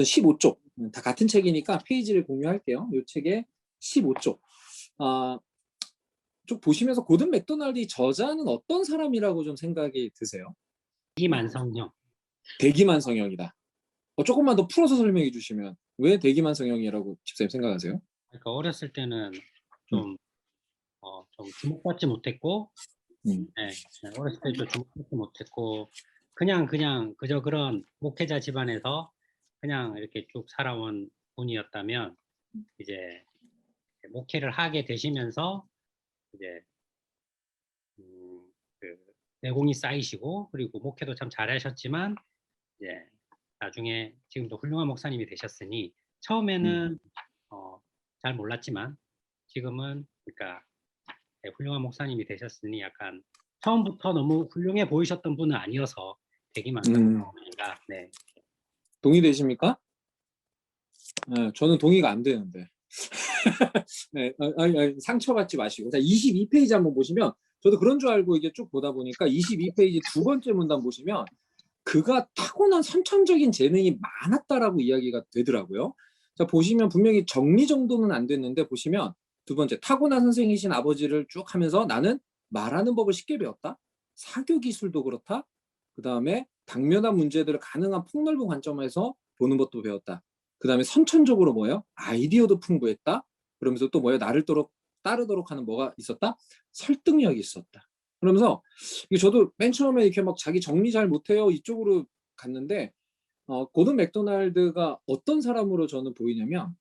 15쪽 다 같은 책이니까 페이지를 공유할게요. 이 책의 15쪽. 쭉 보시면서 고든 맥도날드 저자는 어떤 사람이라고 좀 생각이 드세요? 대기만성형. 대기만성형이다. 조금만 더 풀어서 설명해 주시면 왜 대기만성형이라고 집사님 생각하세요? 그러니까 어렸을 때는 좀 주목받지 못했고, 음. 어렸을 때 좀 주목받지 못했고, 그냥 그저 그런 목회자 집안에서 그냥 이렇게 쭉 살아온 분이었다면, 이제 목회를 하게 되시면서 이제 그 내공이 쌓이시고, 그리고 목회도 참 잘하셨지만 이제 나중에 지금도 훌륭한 목사님이 되셨으니, 처음에는 잘 몰랐지만 지금은 그러니까 훌륭한 목사님이 되셨으니 약간 처음부터 너무 훌륭해 보이셨던 분은 아니어서 대기만성이라. 네. 동의되십니까? 네, 저는 동의가 안 되는데. 네, 아니, 상처받지 마시고. 자, 22페이지 한번 보시면, 저도 그런 줄 알고 이게 쭉 보다 보니까 22페이지 두 번째 문단 보시면 그가 타고난 선천적인 재능이 많았다라고 이야기가 되더라고요. 자, 보시면 분명히 정리 정도는 안 됐는데 보시면 두 번째, 타고난 선생이신 아버지를 쭉 하면서 나는 말하는 법을 쉽게 배웠다. 사교 기술도 그렇다. 그 다음에 당면한 문제들을 가능한 폭넓은 관점에서 보는 것도 배웠다. 그 다음에 선천적으로 뭐예요? 아이디어도 풍부했다. 그러면서 또 뭐예요? 나를 따르도록 하는 뭐가 있었다? 설득력이 있었다. 그러면서 저도 맨 처음에 이렇게 막 자기 정리 잘 못해요 이쪽으로 갔는데 고든 맥도날드가 어떤 사람으로 저는 보이냐면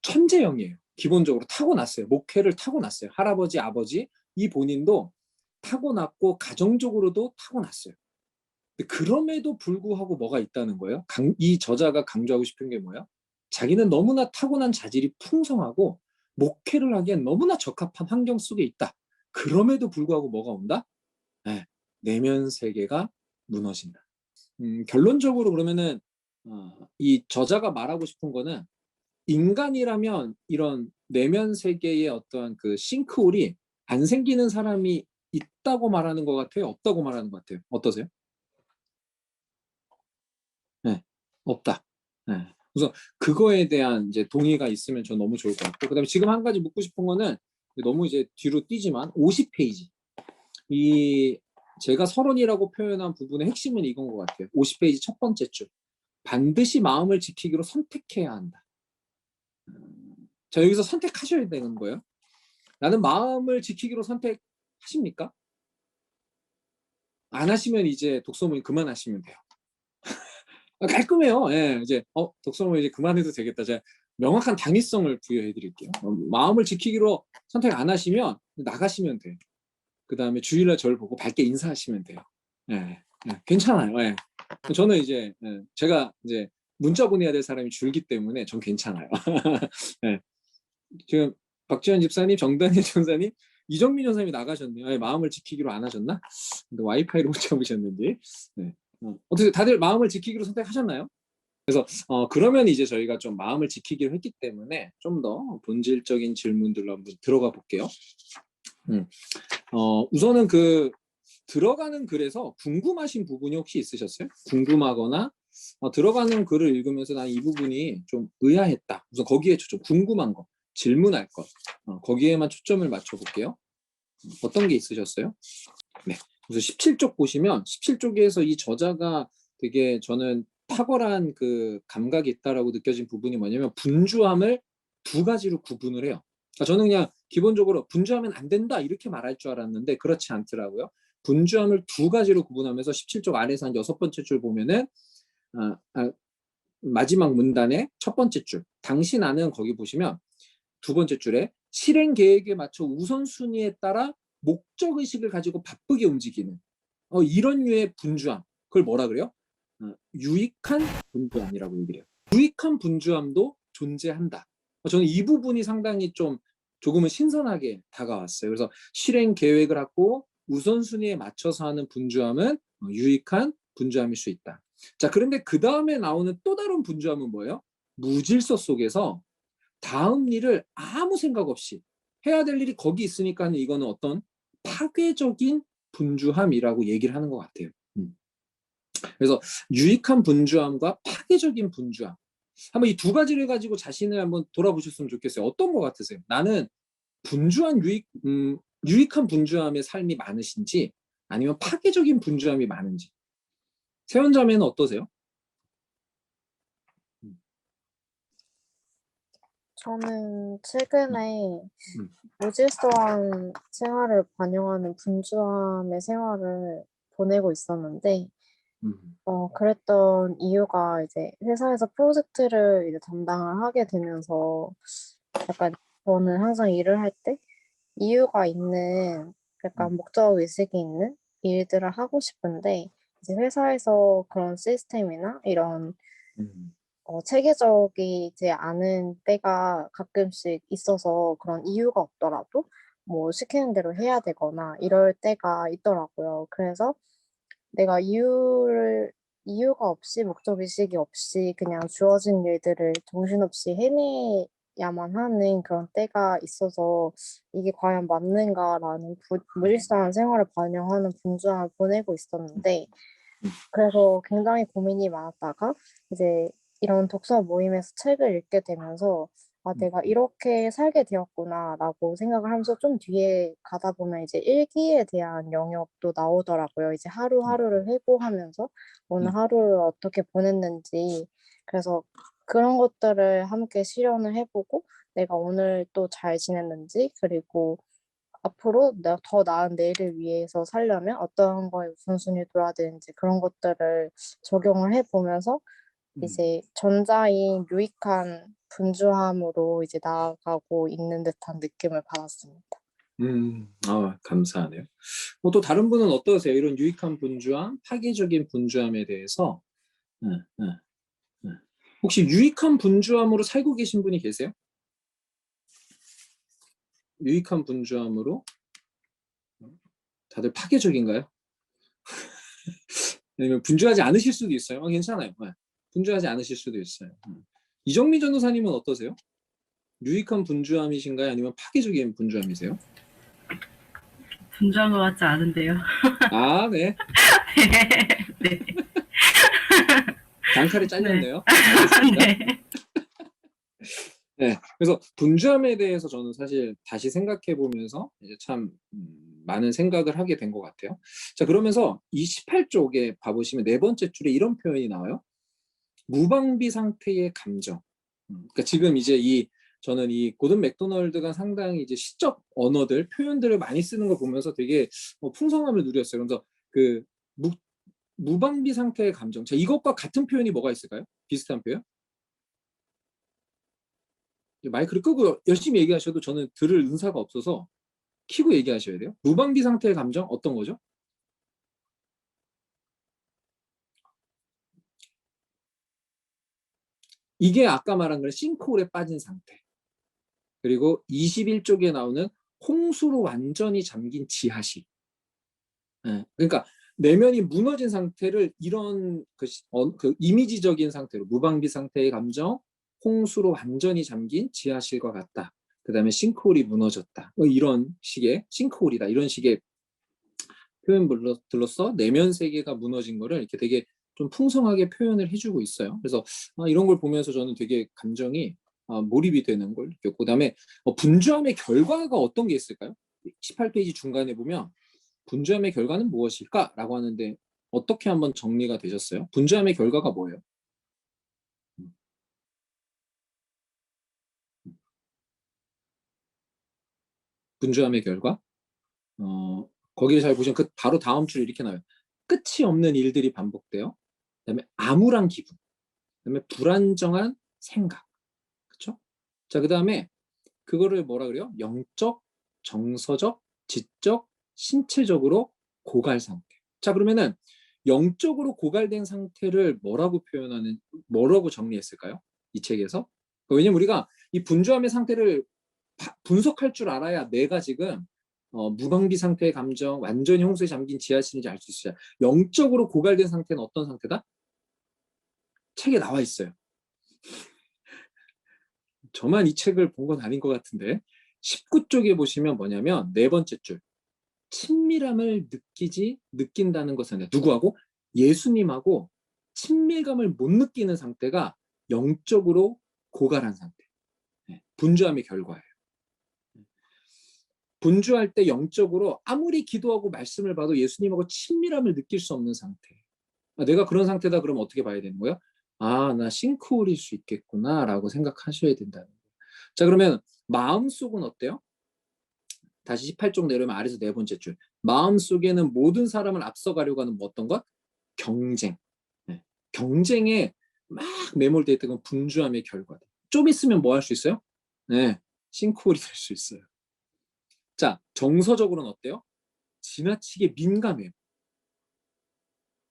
천재형이에요. 기본적으로 타고났어요. 목회를 타고났어요. 할아버지, 아버지 이 본인도 타고났고 가정적으로도 타고났어요. 그럼에도 불구하고 뭐가 있다는 거예요? 이 저자가 강조하고 싶은 게 뭐예요? 자기는 너무나 타고난 자질이 풍성하고 목회를 하기엔 너무나 적합한 환경 속에 있다. 그럼에도 불구하고 뭐가 온다? 네, 내면 세계가 무너진다. 결론적으로 그러면은 이 저자가 말하고 싶은 거는 인간이라면 이런 내면 세계의 어떤 그 싱크홀이 안 생기는 사람이 있다고 말하는 것 같아요? 없다고 말하는 것 같아요? 어떠세요? 네, 없다. 네. 그래서 그거에 대한 이제 동의가 있으면 저 너무 좋을 것 같고, 그다음에 지금 한 가지 묻고 싶은 거는 너무 이제 뒤로 뛰지만 50페이지. 이 제가 서론이라고 표현한 부분의 핵심은 이건 것 같아요. 50페이지 첫 번째 줄. 반드시 마음을 지키기로 선택해야 한다. 자, 여기서 선택하셔야 되는 거예요. 나는 마음을 지키기로 선택하십니까? 안 하시면 이제 독서모임 그만하시면 돼요. 깔끔해요. 예, 이제 독서모임 이제 그만해도 되겠다. 제가 명확한 당위성을 부여해 드릴게요. 마음을 지키기로 선택 안 하시면 나가시면 돼요. 그 다음에 주일날 저를 보고 밝게 인사하시면 돼요. 예, 괜찮아요. 예. 저는 이제 제가 이제 문자 보내야 될 사람이 줄기 때문에 전 괜찮아요. 예. 지금 박지현 집사님, 정단희 전사님, 이정민 전사님이 나가셨네요. 예, 마음을 지키기로 안 하셨나? 근데 와이파이로 못 잡으셨는지. 네. 어떻게 다들 마음을 지키기로 선택하셨나요? 그래서 그러면 이제 저희가 좀 마음을 지키기로 했기 때문에 좀 더 본질적인 질문들로 한번 들어가 볼게요. 우선은 그 들어가는 글에서 궁금하신 부분이 혹시 있으셨어요? 궁금하거나 들어가는 글을 읽으면서 난 이 부분이 좀 의아했다. 우선 거기에 좀 궁금한 거, 질문할 것, 거기에만 초점을 맞춰볼게요. 어떤 게 있으셨어요? 네. 그래서 17쪽 보시면 17쪽에서 이 저자가 되게 저는 탁월한 그 감각이 있다라고 느껴진 부분이 뭐냐면 분주함을 두 가지로 구분을 해요. 저는 그냥 기본적으로 분주하면 안 된다 이렇게 말할 줄 알았는데 그렇지 않더라고요. 분주함을 두 가지로 구분하면서 17쪽 아래에서 한 여섯 번째 줄 보면은 마지막 문단의 첫 번째 줄 당신 아는 거기 보시면 두 번째 줄에 실행 계획에 맞춰 우선순위에 따라 목적의식을 가지고 바쁘게 움직이는 이런 류의 분주함 그걸 뭐라 그래요? 유익한 분주함이라고 얘기를 해요. 유익한 분주함도 존재한다. 저는 이 부분이 상당히 조금은 신선하게 다가왔어요. 그래서 실행 계획을 하고 우선순위에 맞춰서 하는 분주함은 유익한 분주함일 수 있다. 자, 그런데 그 다음에 나오는 또 다른 분주함은 뭐예요? 무질서 속에서 다음 일을 아무 생각 없이 해야 될 일이 거기 있으니까 이거는 어떤 파괴적인 분주함이라고 얘기를 하는 것 같아요. 그래서 유익한 분주함과 파괴적인 분주함. 한번 이 두 가지를 가지고 자신을 한번 돌아보셨으면 좋겠어요. 어떤 것 같으세요? 나는 분주한 유익한 분주함의 삶이 많으신지 아니면 파괴적인 분주함이 많은지. 세원자매는 어떠세요? 저는 최근에 음. 무질서한 생활을 반영하는 분주함의 생활을 보내고 있었는데, 음. 그랬던 이유가 이제 회사에서 프로젝트를 이제 담당을 하게 되면서 약간 저는 항상 일을 할 때 이유가 있는 약간 목적 의식이 있는 일들을 하고 싶은데 이제 회사에서 그런 시스템이나 이런 음. 체계적이지 않은 때가 가끔씩 있어서 그런 이유가 없더라도 뭐 시키는 대로 해야 되거나 이럴 때가 있더라고요. 그래서 내가 이유가 없이 목적의식이 없이 그냥 주어진 일들을 정신없이 해내야만 하는 그런 때가 있어서 이게 과연 맞는가라는 무질서한 생활을 반영하는 분주함을 보내고 있었는데 그래서 굉장히 고민이 많았다가 이제 이런 독서 모임에서 책을 읽게 되면서 아, 내가 이렇게 살게 되었구나라고 생각을 하면서 좀 뒤에 가다 보면 이제 일기에 대한 영역도 나오더라고요. 이제 하루하루를 회고하면서 오늘 하루를 어떻게 보냈는지 그래서 그런 것들을 함께 실현을 해보고 내가 오늘 또 잘 지냈는지 그리고 앞으로 내가 더 나은 내일을 위해서 살려면 어떤 거에 우선순위 둬야 되는지 그런 것들을 적용을 해보면서 이제 전자인 유익한 분주함으로 이제 나아가고 있는 듯한 느낌을 받았습니다. 감사하네요. 또 다른 분은 어떠세요? 이런 유익한 분주함, 파괴적인 분주함에 대해서. 네, 네, 네. 혹시 유익한 분주함으로 살고 계신 분이 계세요? 유익한 분주함으로? 다들 파괴적인가요? 아니면 분주하지 않으실 수도 있어요. 괜찮아요. 네. 분주하지 않으실 수도 있어요. 이정미 전도사님은 어떠세요? 유익한 분주함이신가요? 아니면 파괴적인 분주함이세요? 분주한 것 같지 않은데요. 아, 네. 네. 장칼에 잘렸네요. 알겠습니다. 네. 네. 그래서 분주함에 대해서 저는 사실 다시 생각해 보면서 이제 참 많은 생각을 하게 된 것 같아요. 자, 그러면서 이 18쪽에 봐보시면 네 번째 줄에 이런 표현이 나와요. 무방비 상태의 감정. 그러니까 지금 이제 저는 이 고든 맥도널드가 상당히 이제 시적 언어들, 표현들을 많이 쓰는 걸 보면서 되게 풍성함을 누렸어요. 그래서 그 무방비 상태의 감정. 자, 이것과 같은 표현이 뭐가 있을까요? 비슷한 표현? 마이크를 끄고 열심히 얘기하셔도 저는 들을 은사가 없어서 키고 얘기하셔야 돼요. 무방비 상태의 감정 어떤 거죠? 이게 아까 말한 건 싱크홀에 빠진 상태. 그리고 21쪽에 나오는 홍수로 완전히 잠긴 지하실. 네. 그러니까 내면이 무너진 상태를 이런 그 이미지적인 상태로 무방비 상태의 감정, 홍수로 완전히 잠긴 지하실과 같다. 그 다음에 싱크홀이 무너졌다. 이런 식의 싱크홀이다. 이런 식의 표현들로써 내면 세계가 무너진 거를 이렇게 되게 좀 풍성하게 표현을 해주고 있어요. 그래서 이런 걸 보면서 저는 되게 감정이 몰입이 되는 걸 느꼈고, 그다음에 분주함의 결과가 어떤 게 있을까요? 18페이지 중간에 보면 분주함의 결과는 무엇일까라고 하는데 어떻게 한번 정리가 되셨어요? 분주함의 결과가 뭐예요? 분주함의 결과? 거기에 잘 보시면 그 바로 다음 줄 이렇게 나와요. 끝이 없는 일들이 반복돼요. 그다음에 암울한 기분. 그다음에 불안정한 생각. 그렇죠? 자, 그다음에 그거를 뭐라 그래요? 영적, 정서적, 지적, 신체적으로 고갈 상태. 자, 그러면은 영적으로 고갈된 상태를 뭐라고 정리했을까요? 이 책에서? 왜냐면 우리가 이 분주함의 상태를 분석할 줄 알아야 내가 지금 무방비 상태의 감정, 완전히 홍수에 잠긴 지하실인지 알 수 있어요. 영적으로 고갈된 상태는 어떤 상태다? 책에 나와 있어요. 저만 이 책을 본 건 아닌 것 같은데 19쪽에 보시면 뭐냐면 네 번째 줄 친밀함을 느낀다는 것은 누구하고? 예수님하고 친밀감을 못 느끼는 상태가 영적으로 고갈한 상태. 분주함의 결과예요. 분주할 때 영적으로 아무리 기도하고 말씀을 봐도 예수님하고 친밀함을 느낄 수 없는 상태. 내가 그런 상태다 그러면 어떻게 봐야 되는 거예요? 아, 나 싱크홀일 수 있겠구나 라고 생각하셔야 된다는 거예요. 자, 그러면 마음속은 어때요? 다시 18쪽 내려오면 아래서 네 번째 줄. 마음속에는 모든 사람을 앞서가려고 하는 어떤 것? 경쟁. 경쟁에 막 매몰되어 있던 건 분주함의 결과다. 좀 있으면 뭐 할 수 있어요? 싱크홀이 될 수 있어요. 자, 정서적으로는 어때요? 지나치게 민감해요.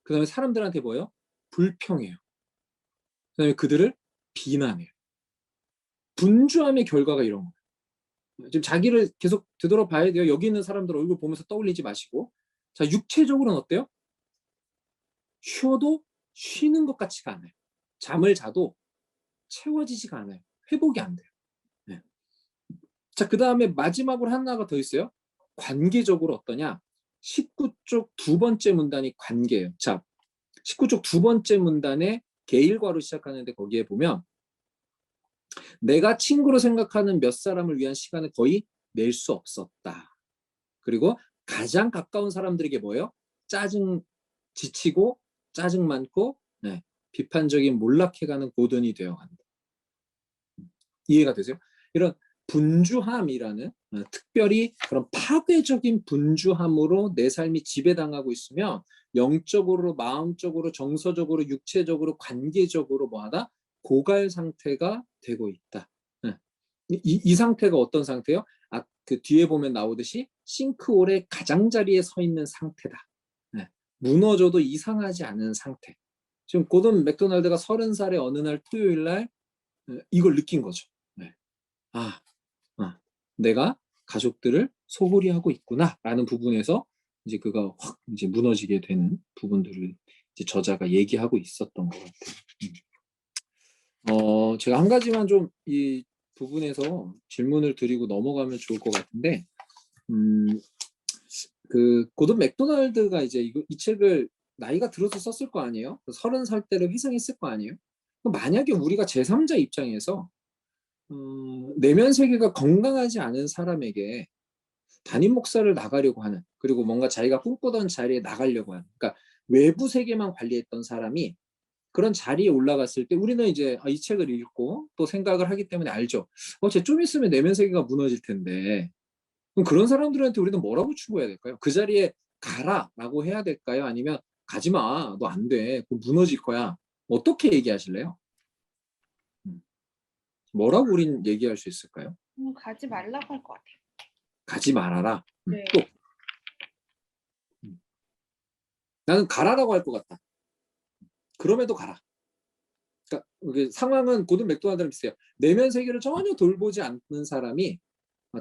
그 다음에 사람들한테 뭐예요? 불평해요. 그 다음에 그들을 비난해요. 분주함의 결과가 이런 거예요. 지금 자기를 계속 되돌아봐야 돼요. 여기 있는 사람들 얼굴 보면서 떠올리지 마시고. 자, 육체적으로는 어때요? 쉬어도 쉬는 것 같지가 않아요. 잠을 자도 채워지지가 않아요. 회복이 안 돼요. 네. 자, 그 다음에 마지막으로 하나가 더 있어요. 관계적으로 어떠냐? 19쪽 두 번째 문단이 관계예요. 자, 19쪽 두 번째 문단에 게일과로 시작하는데 거기에 보면 내가 친구로 생각하는 몇 사람을 위한 시간을 거의 낼 수 없었다. 그리고 가장 가까운 사람들에게 뭐예요? 지치고 짜증 많고 비판적인 몰락해가는 고든이 되어간다. 이해가 되세요? 이런 분주함이라는 특별히 그런 파괴적인 분주함으로 내 삶이 지배당하고 있으면 영적으로, 마음적으로, 정서적으로, 육체적으로, 관계적으로 뭐하다? 고갈 상태가 되고 있다. 이 상태가 어떤 상태요? 그 뒤에 보면 나오듯이 싱크홀의 가장자리에 서 있는 상태다. 무너져도 이상하지 않은 상태. 지금 고든 맥도날드가 30살의 어느 날 토요일 날 이걸 느낀 거죠. 내가 가족들을 소홀히 하고 있구나라는 부분에서 이제 그가 확 이제 무너지게 되는 부분들을 이제 저자가 얘기하고 있었던 것 같아요. 제가 한 가지만 좀 이 부분에서 질문을 드리고 넘어가면 좋을 것 같은데, 그 고든 맥도날드가 이제 이 책을 나이가 들어서 썼을 거 아니에요? 30살 때를 회상했을 거 아니에요? 만약에 우리가 제3자 입장에서 내면 세계가 건강하지 않은 사람에게 담임 목사를 나가려고 하는, 그리고 뭔가 자기가 꿈꾸던 자리에 나가려고 하는, 그러니까 외부 세계만 관리했던 사람이 그런 자리에 올라갔을 때 우리는 이제 이 책을 읽고 또 생각을 하기 때문에 알죠. 쟤 좀 있으면 내면 세계가 무너질 텐데. 그럼 그런 사람들한테 우리는 뭐라고 추구해야 될까요? 그 자리에 가라라고 해야 될까요? 아니면 가지 마, 너 안 돼, 그거 무너질 거야. 어떻게 얘기하실래요? 뭐라고 우린 얘기할 수 있을까요? 가지 말라고 할 것 같아요. 가지 말아라. 네. 또 나는 가라라고 할 것 같다. 그럼에도 가라. 그러니까 상황은 고든 맥도날드랑 비슷해요. 내면 세계를 전혀 돌보지 않는 사람이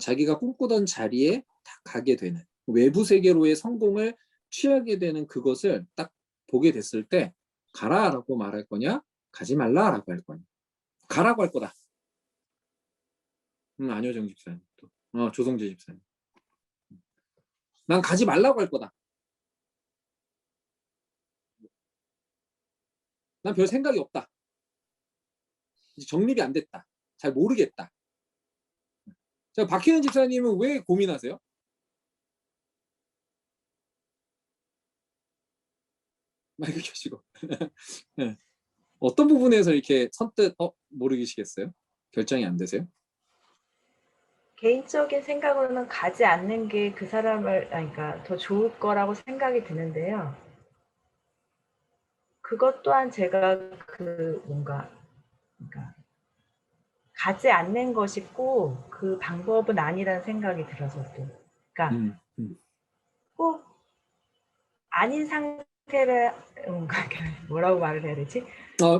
자기가 꿈꾸던 자리에 딱 가게 되는, 외부 세계로의 성공을 취하게 되는 그것을 딱 보게 됐을 때 가라라고 말할 거냐, 가지 말라라고 할 거냐. 가라고 할 거다. 아니요, 정 집사님. 조성재 집사님. 난 가지 말라고 할 거다. 난 별 생각이 없다. 정립이 안 됐다. 잘 모르겠다. 자, 박혜은 집사님은 왜 고민하세요? 마이크 켜시고. 네. 어떤 부분에서 이렇게 선뜻 모르시겠어요? 결정이 안 되세요? 개인적인 생각으로는 가지 않는 게 그 사람을, 그러니까 더 좋을 거라고 생각이 드는데요. 그것 또한 제가 그러니까 가지 않는 것이 꼭 그 방법은 아니라는 생각이 들어서 또. 그러니까 꼭 아닌 상태를 뭐라고 말을 해야 되지?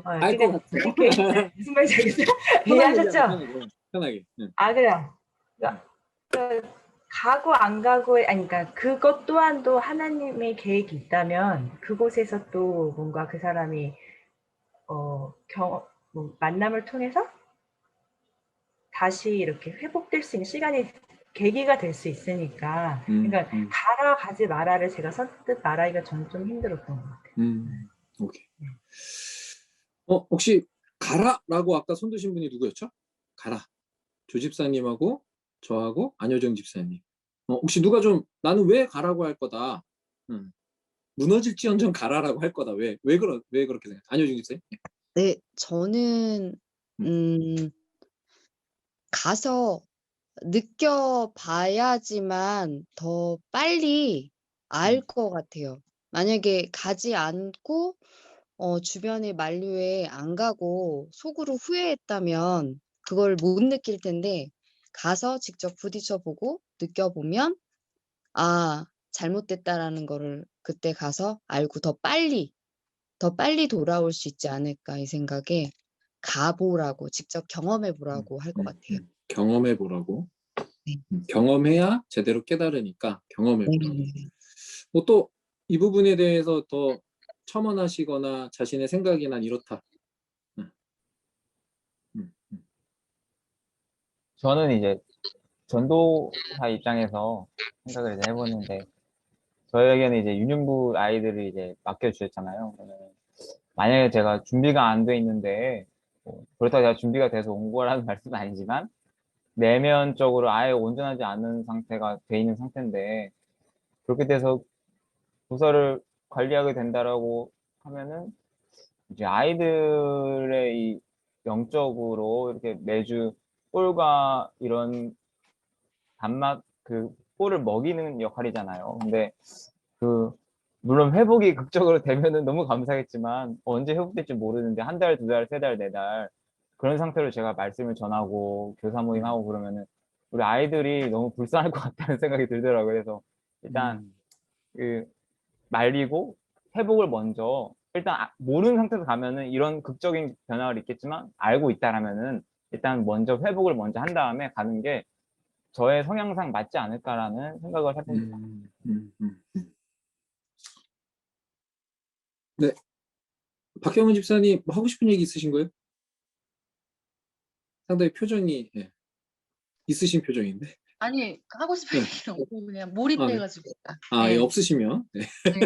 알 것 같아요. 무슨 말인지 알겠어요? 이해하셨죠? 편하게. 그래요. 그러니까 가고 안 가고의, 그러니까 그것 또한도 하나님의 계획이 있다면 그곳에서 또 뭔가 그 사람이 만남을 통해서 다시 이렇게 회복될 수 있는 시간이 계기가 될 수 있으니까 그러니까 가라 가지 마라를 제가 선뜻 말하기가 저는 좀 힘들었던 것 같아요. 오케이. 혹시 가라라고 아까 손 드신 분이 누구였죠? 가라. 조 집사님하고 저하고 안효정 집사님. 혹시 누가 좀 나는 왜 가라고 할 거다. 무너질지언정 가라라고 할 거다. 왜 그렇게 생각해? 안효정 집사님. 네, 저는 가서 느껴봐야지만 더 빨리 알 것 같아요. 만약에 가지 않고 주변의 만류에 안 가고 속으로 후회했다면 그걸 못 느낄 텐데 가서 직접 부딪혀 보고 느껴보면 '아 잘못됐다.'라는 거를 그때 가서 알고 더 빨리 돌아올 수 있지 않을까 이 생각에 가 보라고 직접 경험해 보라고 할 것 같아요. 경험해 보라고. 네. 경험해야 제대로 깨달으니까 경험해 보라고. 네. 뭐 또 이 부분에 대해서 더 첨언하시거나 자신의 생각이 난 이렇다. 저는 이제 전도사 입장에서 생각을 이제 해보는데, 저에게는 이제 유년부 아이들을 이제 맡겨주셨잖아요. 그러면 만약에 제가 준비가 안 돼 있는데, 그렇다고 제가 준비가 돼서 온 거라는 말씀은 아니지만, 내면적으로 아예 온전하지 않은 상태가 돼 있는 상태인데, 그렇게 돼서 부서를 관리하게 된다라고 하면은, 이제 아이들의 이 영적으로 이렇게 매주 꿀과 이런 단맛, 그 꿀을 먹이는 역할이잖아요. 근데 물론 회복이 극적으로 되면은 너무 감사했지만 언제 회복될지 모르는데 한 달, 두 달, 세 달, 네 달 그런 상태로 제가 말씀을 전하고 교사 모임하고 그러면은 우리 아이들이 너무 불쌍할 것 같다는 생각이 들더라고요. 그래서 일단 말리고 회복을 먼저 일단 모르는 상태에서 가면은 이런 극적인 변화가 있겠지만 알고 있다라면은 일단 먼저 회복을 먼저 한 다음에 가는 게 저의 성향상 맞지 않을까라는 생각을 해봅니다. 네. 박경은 집사님 뭐 하고 싶은 얘기 있으신 거예요? 상당히 표정이 있으신 표정인데. 아니 하고 싶은 네. 얘기는 없고 그냥 몰입돼가지고. 예, 없으시면. 네.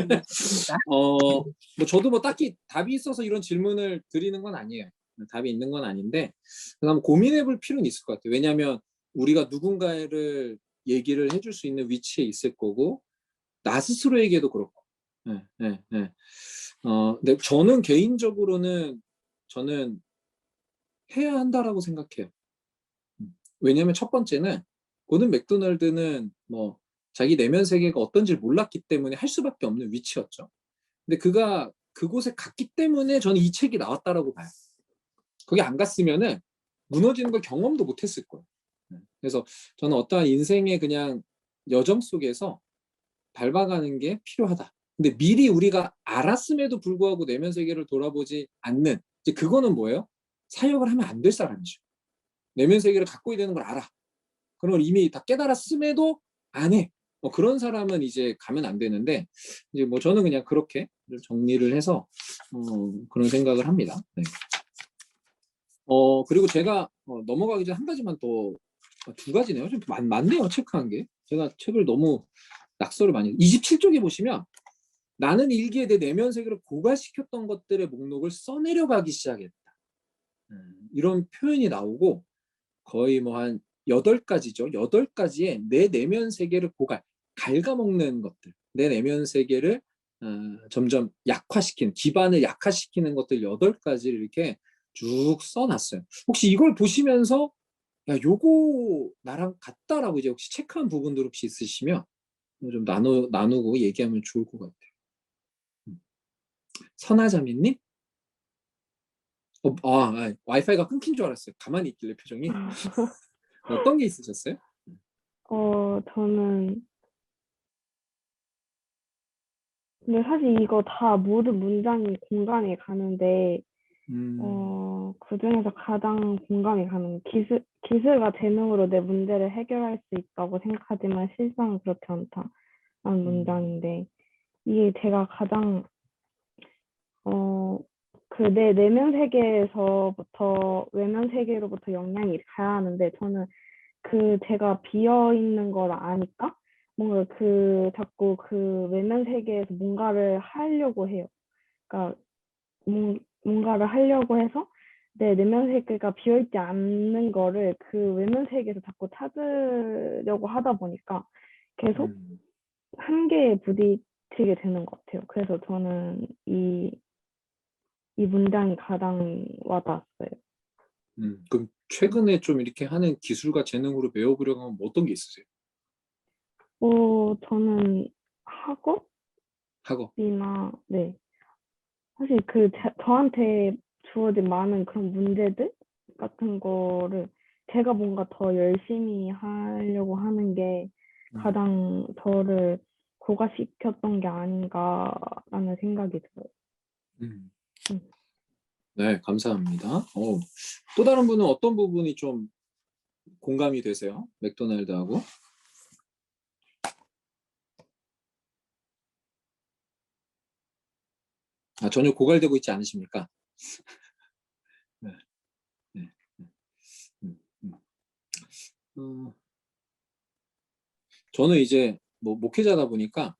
네, 없습니다. 뭐 저도 뭐 딱히 답이 있어서 이런 질문을 드리는 건 아니에요. 답이 있는 건 아닌데 한번 고민해 볼 필요는 있을 것 같아요. 왜냐하면 우리가 누군가를 얘기를 해줄 수 있는 위치에 있을 거고 나 스스로에게도 그렇고. 근데 저는 개인적으로는 저는 해야 한다라고 생각해요. 왜냐하면 첫 번째는 고든 맥도날드는 뭐 자기 내면 세계가 어떤지 몰랐기 때문에 할 수밖에 없는 위치였죠. 근데 그가 그곳에 갔기 때문에 저는 이 책이 나왔다라고 봐요. 거기 안 갔으면은 무너지는 걸 경험도 못했을 거예요. 그래서 저는 어떠한 인생의 그냥 여정 속에서 밟아가는 게 필요하다. 근데 미리 우리가 알았음에도 불구하고 내면 세계를 돌아보지 않는 이제 그거는 뭐예요? 사역을 하면 안 될 사람이죠. 내면 세계를 갖고 있는 걸 알아. 그런 걸 이미 다 깨달았음에도 안 해. 그런 사람은 이제 가면 안 되는데 이제 뭐 저는 그냥 그렇게 정리를 해서 그런 생각을 합니다. 네. 그리고 제가 넘어가기 전에 한 가지만 더 두 가지네요. 좀 많네요. 체크한 게. 제가 책을 너무 낙서를 많이 27쪽에 보시면 나는 일기에 내 내면 세계를 고갈시켰던 것들의 목록을 써내려가기 시작했다. 이런 표현이 나오고 거의 뭐 한 8가지죠. 8가지의 내 내면 세계를 갉아먹는 것들. 내 내면 세계를 점점 약화시키는, 기반을 약화시키는 것들 8가지를 이렇게 쭉 써놨어요. 혹시 이걸 보시면서 야, 요거 나랑 같다라고 이제 혹시 체크한 부분들 혹시 있으시면 좀 나누고 얘기하면 좋을 것 같아요. 선하자매님? 와이파이가 끊긴 줄 알았어요. 가만히 있길래 표정이. 어떤 게 있으셨어요? 저는 근데 사실 이거 다 모든 문장이 공감이 가는데 그중에서 가장 공감이 가는 기술과 재능으로 내 문제를 해결할 수 있다고 생각하지만 실상은 그렇지 않다라는 문장인데 이게 제가 가장 그 내 내면 세계에서부터 외면 세계로부터 영향이 가야 하는데 저는 그 제가 비어 있는 걸 아니까 뭔가 자꾸 그 외면 세계에서 뭔가를 하려고 해요. 그러니까 뭔가를 하려고 해서 내 내면 세계가 비어 있지 않는 거를 그 외면 세계에서 자꾸 찾으려고 하다 보니까 계속 한계에 부딪히게 되는 것 같아요. 그래서 저는 이 문장이 가장 와닿았어요. 그럼 최근에 좀 이렇게 하는 기술과 재능으로 배워보려고 하면 어떤 게 있으세요? 저는 학업? 학업이나, 네. 사실 저한테 주어진 많은 그런 문제들 같은 거를 제가 뭔가 더 열심히 하려고 하는 게 가장 저를 고갈시켰던 게 아닌가라는 생각이 들어요. 네, 감사합니다. 또 다른 분은 어떤 부분이 좀 공감이 되세요? 맥도날드하고? 전혀 고갈되고 있지 않으십니까? 네, 네, 네. 저는 이제 뭐 목회자다 보니까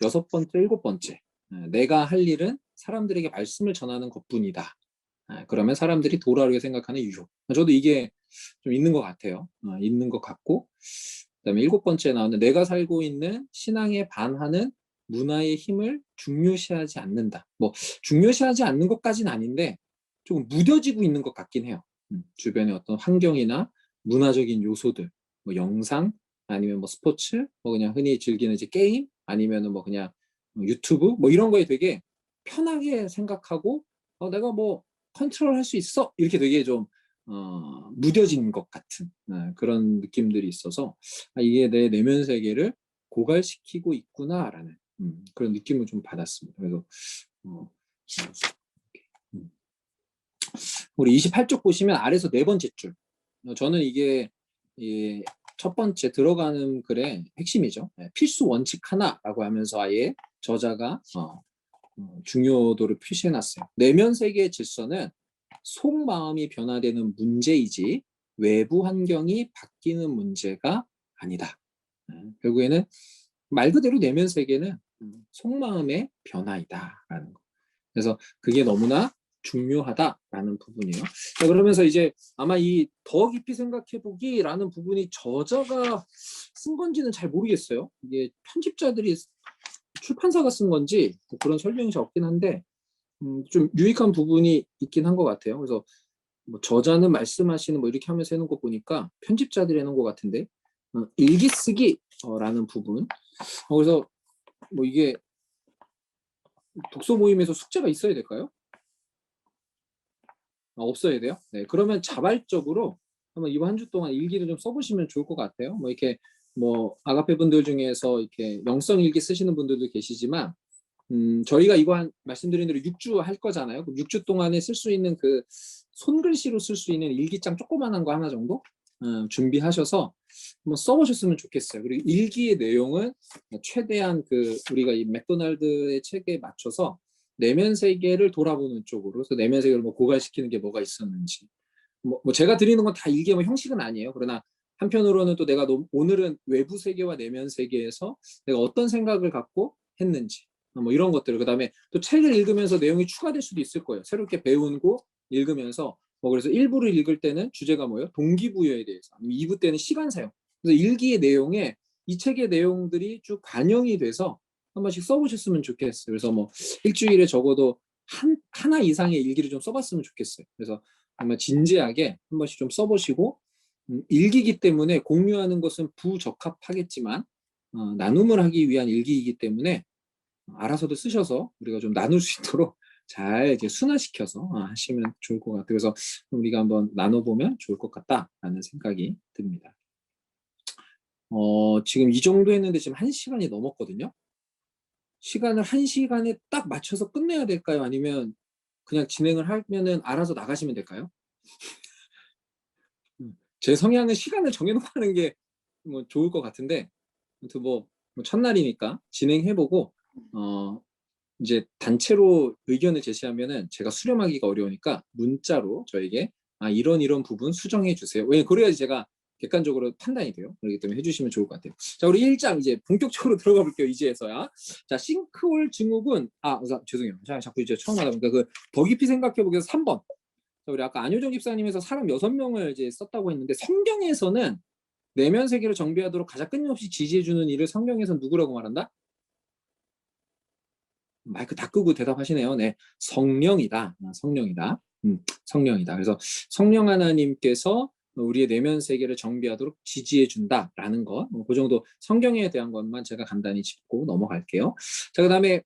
6번째, 7번째, 내가 할 일은 사람들에게 말씀을 전하는 것뿐이다. 그러면 사람들이 도라르게 생각하는 유혹. 저도 이게 좀 있는 것 같아요. 있는 것 같고, 그다음에 7번째 나오는 내가 살고 있는 신앙에 반하는 문화의 힘을 중요시하지 않는다. 뭐 중요시하지 않는 것까지는 아닌데 조금 무뎌지고 있는 것 같긴 해요. 주변의 어떤 환경이나 문화적인 요소들, 뭐 영상 아니면 뭐 스포츠, 뭐 그냥 흔히 즐기는 이제 게임 아니면은 뭐 그냥 유튜브 뭐 이런 거에 되게 편하게 생각하고 내가 뭐 컨트롤할 수 있어 이렇게 되게 좀 무뎌진 것 같은 그런 느낌들이 있어서 이게 내 내면 세계를 고갈시키고 있구나라는 그런 느낌을 좀 받았습니다. 그래서 우리 28쪽 보시면 아래서 4번째 줄 저는 이게 첫 번째 들어가는 글의 핵심이죠. 필수 원칙 하나라고 하면서 아예 저자가 중요도를 표시해놨어요. 내면 세계의 질서는 속마음이 변화되는 문제이지 외부 환경이 바뀌는 문제가 아니다. 결국에는 말 그대로 내면 세계는 속마음의 변화이다라는 거. 그래서 그게 너무나 중요하다라는 부분이에요. 자, 그러면서 이제 아마 이 더 깊이 생각해보기라는 부분이 저자가 쓴 건지는 잘 모르겠어요. 이게 편집자들이 출판사가 쓴 건지 뭐 그런 설명이 적긴 한데 좀 유익한 부분이 있긴 한 것 같아요. 그래서 뭐 저자는 말씀하시는 뭐 이렇게 하면서 해놓은 거 보니까 편집자들이 해놓은 것 같은데 일기 쓰기라는 부분. 그래서 뭐 이게 독서 모임에서 숙제가 있어야 될까요? 없어야 돼요? 네, 그러면 자발적으로 한번 이번 한 주 동안 일기를 좀 써보시면 좋을 것 같아요. 뭐 이렇게 뭐 아가페 분들 중에서 이렇게 영성 일기 쓰시는 분들도 계시지만 저희가 이거 말씀드린 대로 6주 할 거잖아요. 그럼 6주 동안에 쓸 수 있는 그 손글씨로 쓸 수 있는 일기장 조그만한 거 하나 정도 준비하셔서 한번 써보셨으면 좋겠어요. 그리고 일기의 내용은 최대한 우리가 이 맥도날드의 책에 맞춰서 내면 세계를 돌아보는 쪽으로, 그래서 내면 세계를 뭐 고갈시키는 게 뭐가 있었는지. 뭐 제가 드리는 건 다 일기의 뭐 형식은 아니에요. 그러나 한편으로는 또 내가 오늘은 외부 세계와 내면 세계에서 내가 어떤 생각을 갖고 했는지. 뭐 이런 것들. 그다음에 또 책을 읽으면서 내용이 추가될 수도 있을 거예요. 새롭게 배우고 읽으면서 그래서 1부를 읽을 때는 주제가 뭐예요? 동기부여에 대해서. 2부 때는 시간 사용. 그래서 일기의 내용에 이 책의 내용들이 쭉 반영이 돼서 한 번씩 써보셨으면 좋겠어요. 그래서 뭐 일주일에 적어도 하나 이상의 일기를 좀 써봤으면 좋겠어요. 그래서 정말 진지하게 한 번씩 좀 써보시고 일기이기 때문에 공유하는 것은 부적합하겠지만 나눔을 하기 위한 일기이기 때문에 알아서도 쓰셔서 우리가 좀 나눌 수 있도록 잘 이제 순화시켜서 하시면 좋을 것 같아요. 그래서 우리가 한번 나눠보면 좋을 것 같다라는 생각이 듭니다. 지금 이 정도 했는데 지금 1시간이 넘었거든요. 시간을 1시간에 딱 맞춰서 끝내야 될까요? 아니면 그냥 진행을 하면은 알아서 나가시면 될까요? 제 성향은 시간을 정해놓고 하는 게 뭐 좋을 것 같은데, 아무튼 뭐 첫날이니까 진행해보고, 이제 단체로 의견을 제시하면은 제가 수렴하기가 어려우니까 문자로 저에게 이런 부분 수정해 주세요. 왜냐면 그래야지 제가 객관적으로 판단이 돼요. 그렇기 때문에 해주시면 좋을 것 같아요. 자, 우리 1장 이제 본격적으로 들어가 볼게요. 이제서야. 자, 싱크홀 증후군. 죄송해요. 자꾸 이제 처음 하다 보니까 그 더 깊이 생각해 보기 위해서 3번. 자, 우리 아까 안효정 집사님에서 사람 6명을 이제 썼다고 했는데 성경에서는 내면 세계를 정비하도록 가장 끊임없이 지지해주는 이를 성경에서 누구라고 말한다? 마이크 다 끄고 대답하시네요. 네, 성령이다. 성령이다. 성령이다. 그래서 성령 하나님께서 우리의 내면 세계를 정비하도록 지지해 준다라는 것. 그 정도 성경에 대한 것만 제가 간단히 짚고 넘어갈게요. 자, 그다음에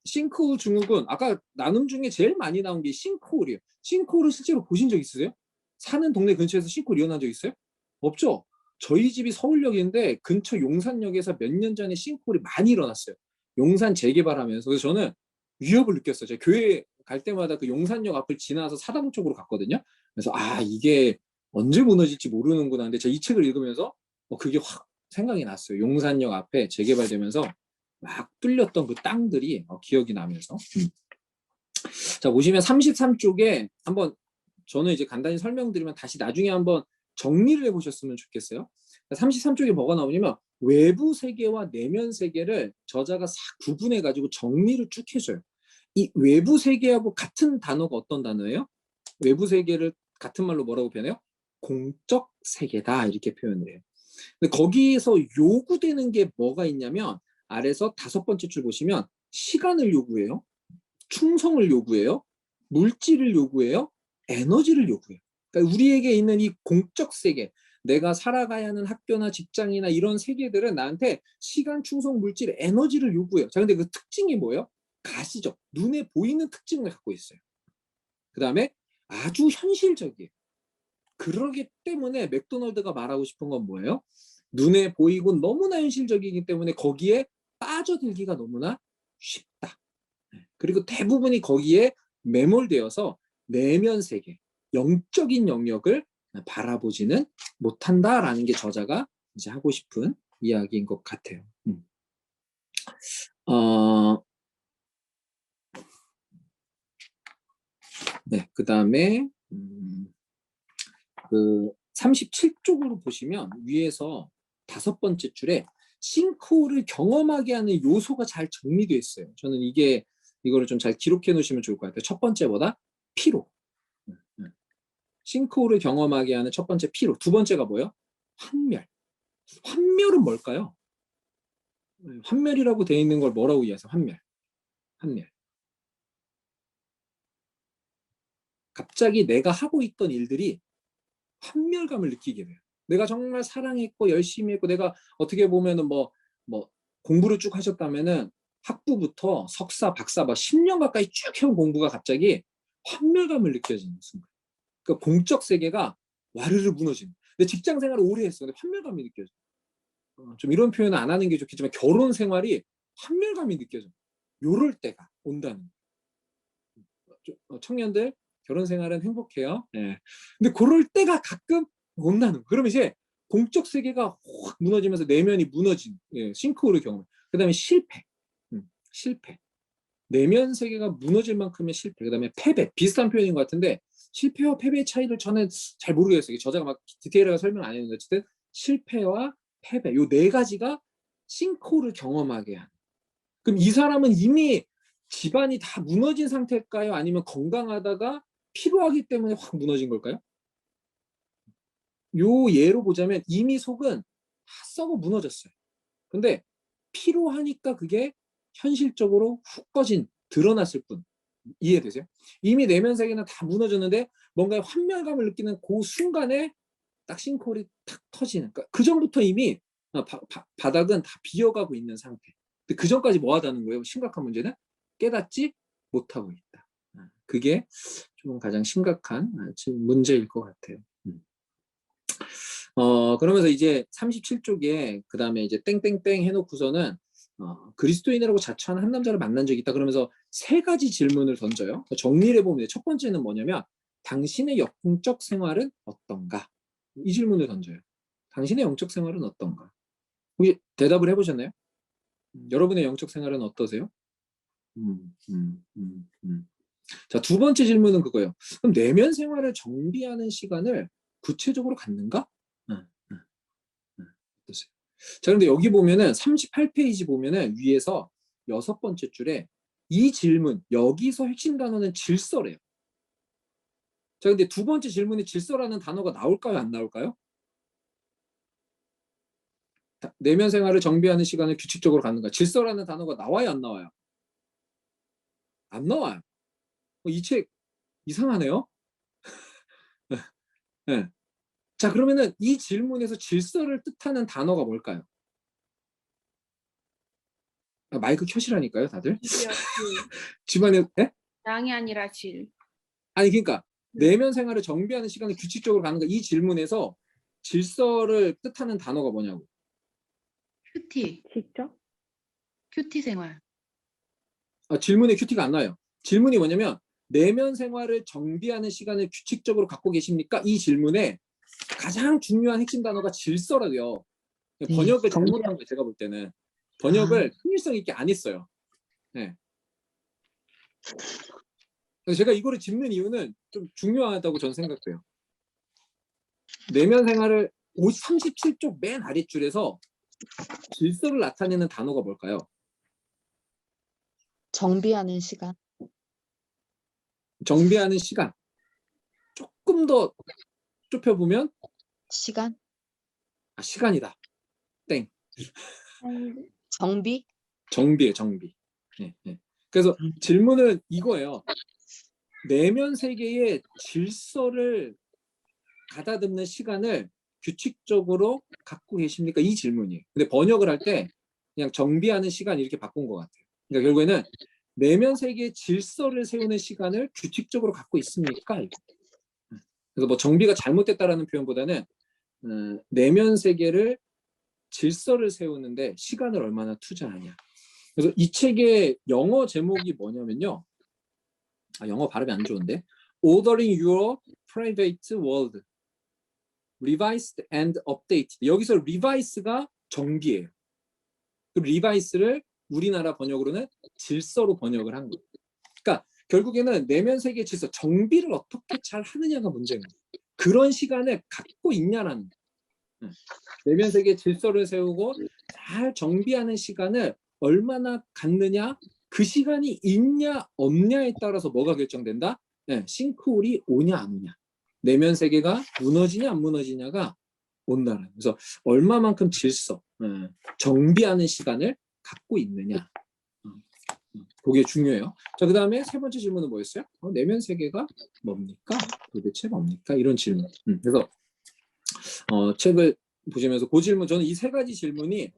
싱크홀 증후군. 아까 나눔 중에 제일 많이 나온 게 싱크홀이에요. 싱크홀을 실제로 보신 적 있으세요? 사는 동네 근처에서 싱크홀 일어난 적 있어요? 없죠? 저희 집이 서울역인데 근처 용산역에서 몇 년 전에 싱크홀이 많이 일어났어요. 용산 재개발하면서. 그래서 저는 위협을 느꼈어요. 제가 교회 갈 때마다 그 용산역 앞을 지나서 사당 쪽으로 갔거든요. 그래서 이게 언제 무너질지 모르는구나. 근데 제가 이 책을 읽으면서 그게 확 생각이 났어요. 용산역 앞에 재개발되면서 막 뚫렸던 그 땅들이 기억이 나면서. 자, 보시면 33쪽에 한번 저는 이제 간단히 설명드리면 다시 나중에 한번 정리를 해보셨으면 좋겠어요. 33쪽에 뭐가 나오냐면 외부 세계와 내면 세계를 저자가 구분해가지고 정리를 쭉 해줘요. 이 외부 세계하고 같은 단어가 어떤 단어예요? 외부 세계를 같은 말로 뭐라고 표현해요? 공적 세계다 이렇게 표현을 해요. 근데 거기에서 요구되는 게 뭐가 있냐면 아래서 5번째 줄 보시면 시간을 요구해요. 충성을 요구해요. 물질을 요구해요. 에너지를 요구해요. 그러니까 우리에게 있는 이 공적 세계, 내가 살아가야 하는 학교나 직장이나 이런 세계들은 나한테 시간, 충성, 물질, 에너지를 요구해요. 자, 근데 그 특징이 뭐예요? 가시적, 눈에 보이는 특징을 갖고 있어요. 그 다음에 아주 현실적이에요. 그러기 때문에 맥도날드가 말하고 싶은 건 뭐예요? 눈에 보이고 너무나 현실적이기 때문에 거기에 빠져들기가 너무나 쉽다. 그리고 대부분이 거기에 매몰되어서 내면 세계, 영적인 영역을 바라보지는 못한다라는 게 저자가 이제 하고 싶은 이야기인 것 같아요. 네, 그 다음에 그 37쪽으로 보시면 위에서 5번째 줄에 싱크홀을 경험하게 하는 요소가 잘 정리되어 있어요. 저는 이거를 좀 잘 기록해 놓으시면 좋을 것 같아요. 첫 번째보다 피로. 싱크홀을 경험하게 하는 첫 번째 피로. 두 번째가 뭐예요? 환멸. 환멸은 뭘까요? 환멸이라고 되어 있는 걸 뭐라고 이해하세요? 환멸. 갑자기 내가 하고 있던 일들이 환멸감을 느끼게 돼요. 내가 정말 사랑했고 열심히 했고 내가 어떻게 보면은 뭐 공부를 쭉 하셨다면은 학부부터 석사, 박사 막 10년 가까이 쭉 해온 공부가 갑자기 환멸감을 느껴지는 순간. 그러니까 공적 세계가 와르르 무너지는. 근데 직장 생활을 오래 했어. 근데 환멸감이 느껴져. 좀 이런 표현은 안 하는 게 좋겠지만 결혼 생활이 환멸감이 느껴져. 요럴 때가 온다는. 청년들 결혼 생활은 행복해요. 예. 근데 그럴 때가 가끔 온다는. 그러면 이제 공적 세계가 확 무너지면서 내면이 무너진 싱크홀을 경험해. 그다음에 실패. 내면 세계가 무너질 만큼의 실패. 그다음에 패배. 비슷한 표현인 것 같은데 실패와 패배의 차이를 저는 잘 모르겠어요. 저자가 막 디테일하게 설명 안 했는데 어쨌든 실패와 패배 요 4가지가 싱크홀을 경험하게 하는. 그럼 이 사람은 이미 집안이 다 무너진 상태일까요? 아니면 건강하다가 필요하기 때문에 확 무너진 걸까요? 요 예로 보자면 이미 속은 다 썩어 무너졌어요. 근데 필요하니까 그게 현실적으로 훅 꺼진, 드러났을 뿐. 이해되세요? 이미 내면 세계는 다 무너졌는데 뭔가 환멸감을 느끼는 그 순간에 딱 싱크홀이 탁 터지는. 그러니까 그 전부터 이미 바닥은 다 비어가고 있는 상태. 근데 그 전까지 뭐 하다는 거예요? 심각한 문제는 깨닫지 못하고 있다. 그게 좀 가장 심각한 문제일 것 같아요. 그러면서 이제 37쪽에 그 다음에 이제 땡땡땡 해놓고서는 그리스도인이라고 자처하는 한 남자를 만난 적이 있다. 그러면서 3가지 질문을 던져요. 정리를 해보면 첫 번째는 뭐냐면 당신의 영적 생활은 어떤가? 이 질문을 던져요. 당신의 영적 생활은 어떤가? 혹시 대답을 해보셨나요? 여러분의 영적 생활은 어떠세요? 자, 2번째 질문은 그거예요. 그럼 내면 생활을 정비하는 시간을 구체적으로 갖는가? 자, 근데 여기 보면은 38페이지 보면은 위에서 6번째 줄에 이 질문, 여기서 핵심 단어는 질서래요. 자, 근데 두 번째 질문에 질서라는 단어가 나올까요, 안 나올까요? 내면 생활을 정비하는 시간을 규칙적으로 갖는가. 질서라는 단어가 나와요, 안 나와요? 안 나와요. 이 책 이상하네요. 네. 자, 그러면은 이 질문에서 질서를 뜻하는 단어가 뭘까요? 마이크 켜시라니까요, 다들. 질이요, 질. 집안에, 예? 양이 아니라 질. 아니, 그러니까 내면 생활을 정비하는 시간을 규칙적으로 가는가, 이 질문에서 질서를 뜻하는 단어가 뭐냐고. 큐티, 직접? 큐티 생활. 질문에 큐티가 안 나와요. 질문이 뭐냐면 내면 생활을 정비하는 시간을 규칙적으로 갖고 계십니까? 이 질문에 가장 중요한 핵심 단어가 질서라고요. 번역을 잘못한 거예요. 제가 볼 때는 번역을 통일성 있게 안 했어요. 네. 그래서 제가 이거를 짚는 이유는 좀 중요하다고 저는 생각돼요. 내면 생활을 37쪽 맨 아랫줄에서 질서를 나타내는 단어가 뭘까요? 정비하는 시간. 정비하는 시간. 조금 더 좁혀보면 시간? 시간이다. 땡. 정비? 정비예요, 정비. 네, 네. 그래서 질문은 이거예요. 내면 세계의 질서를 가다듬는 시간을 규칙적으로 갖고 계십니까? 이 질문이에요. 근데 번역을 할 때 그냥 정비하는 시간 이렇게 바꾼 것 같아요. 그러니까 결국에는 내면 세계의 질서를 세우는 시간을 규칙적으로 갖고 있습니까? 그래서 뭐 정비가 잘못됐다라는 표현보다는 내면 세계를 질서를 세우는데 시간을 얼마나 투자하냐. 그래서 이 책의 영어 제목이 뭐냐면요. 영어 발음이 안 좋은데. Ordering Your Private World. Revised and Updated. 여기서 revise가 정비예요. 그 revise를 우리나라 번역으로는 질서로 번역을 한 거예요. 그러니까 결국에는 내면 세계 질서, 정비를 어떻게 잘 하느냐가 문제인 거예요. 그런 시간을 갖고 있냐라는 거예요. 내면 세계 질서를 세우고 잘 정비하는 시간을 얼마나 갖느냐, 그 시간이 있냐 없냐에 따라서 뭐가 결정된다? 싱크홀이 오냐 안 오냐. 내면 세계가 무너지냐 안 무너지냐가 온다는. 그래서 얼마만큼 질서, 정비하는 시간을 갖고 있느냐. 그게 중요해요. 자, 그 다음에 세 번째 질문은 뭐였어요? 내면 세계가 뭡니까? 도대체 뭡니까? 이런 질문. 그래서 책을 보시면서 그 질문, 저는 이 세 가지 질문이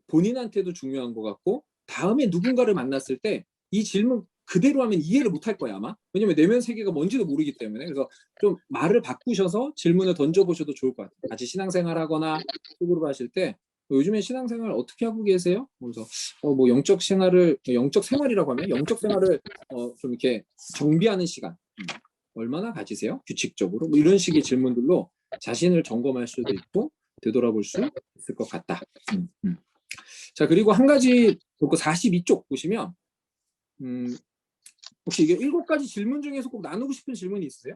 본인한테도 중요한 것 같고 다음에 누군가를 만났을 때 이 질문 그대로 하면 이해를 못할 거야 아마. 왜냐면 내면 세계가 뭔지도 모르기 때문에. 그래서 좀 말을 바꾸셔서 질문을 던져보셔도 좋을 것 같아요. 같이 신앙생활하거나 속으로 하실 때 요즘에 신앙생활 어떻게 하고 계세요? 그래서 뭐 영적 생활이라고 하면 영적 생활을 좀 이렇게 정비하는 시간 얼마나 가지세요? 규칙적으로 뭐 이런 식의 질문들로 자신을 점검할 수도 있고 되돌아볼 수 있을 것 같다. 자, 그리고 한 가지 42쪽 보시면 혹시 이게 7가지 질문 중에서 꼭 나누고 싶은 질문이 있으세요?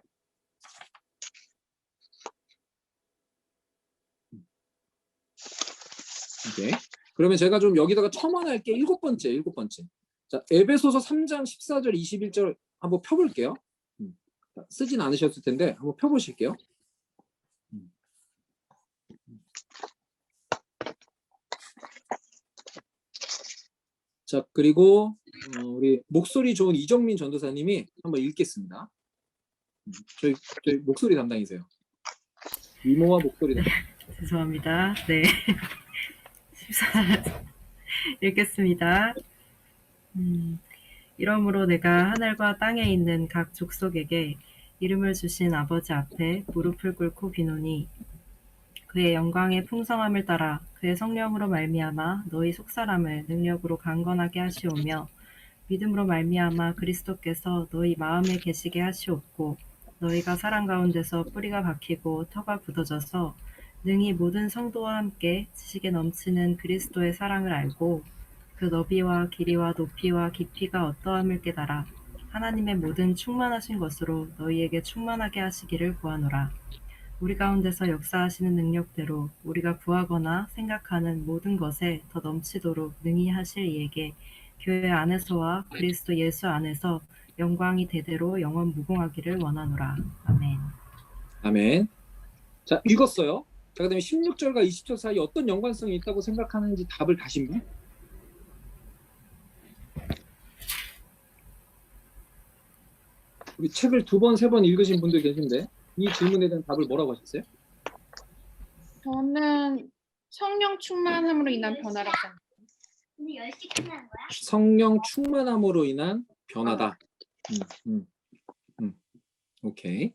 오케이. 그러면 제가 좀 여기다가 첨언할게. 7번째. 자, 에베소서 3장 14절 21절 한번 펴볼게요. 쓰진 않으셨을 텐데 한번 펴보실게요. 자, 그리고 우리 목소리 좋은 이정민 전도사님이 한번 읽겠습니다. 저희 목소리 담당이세요. 이모와 목소리 담당. 죄송합니다. 네. 14절 읽겠습니다. 이러므로 내가 하늘과 땅에 있는 각 족속에게 이름을 주신 아버지 앞에 무릎을 꿇고 비노니 그의 영광의 풍성함을 따라 그의 성령으로 말미암아 너희 속사람을 능력으로 강건하게 하시오며 믿음으로 말미암아 그리스도께서 너희 마음에 계시게 하시옵고 너희가 사랑 가운데서 뿌리가 박히고 터가 굳어져서 능히 모든 성도와 함께 지식에 넘치는 그리스도의 사랑을 알고 그 너비와 길이와 높이와 깊이가 어떠함을 깨달아 하나님의 모든 충만하신 것으로 너희에게 충만하게 하시기를 구하노라. 우리 가운데서 역사하시는 능력대로 우리가 구하거나 생각하는 모든 것에 더 넘치도록 능히 하실 이에게 교회 안에서와 그리스도 예수 안에서 영광이 대대로 영원 무궁하기를 원하노라. 아멘. 아멘. 자, 읽었어요. 자, 그다음에 16절과 20절 사이에 어떤 연관성이 있다고 생각하는지 답을 가신 분? 우리 책을 2번, 3번 읽으신 분들 계신데 이 질문에 대한 답을 뭐라고 하셨어요? 저는 성령 충만함으로 인한 변화라고 생각해요. 성령 충만함으로 인한 변화다. 오케이.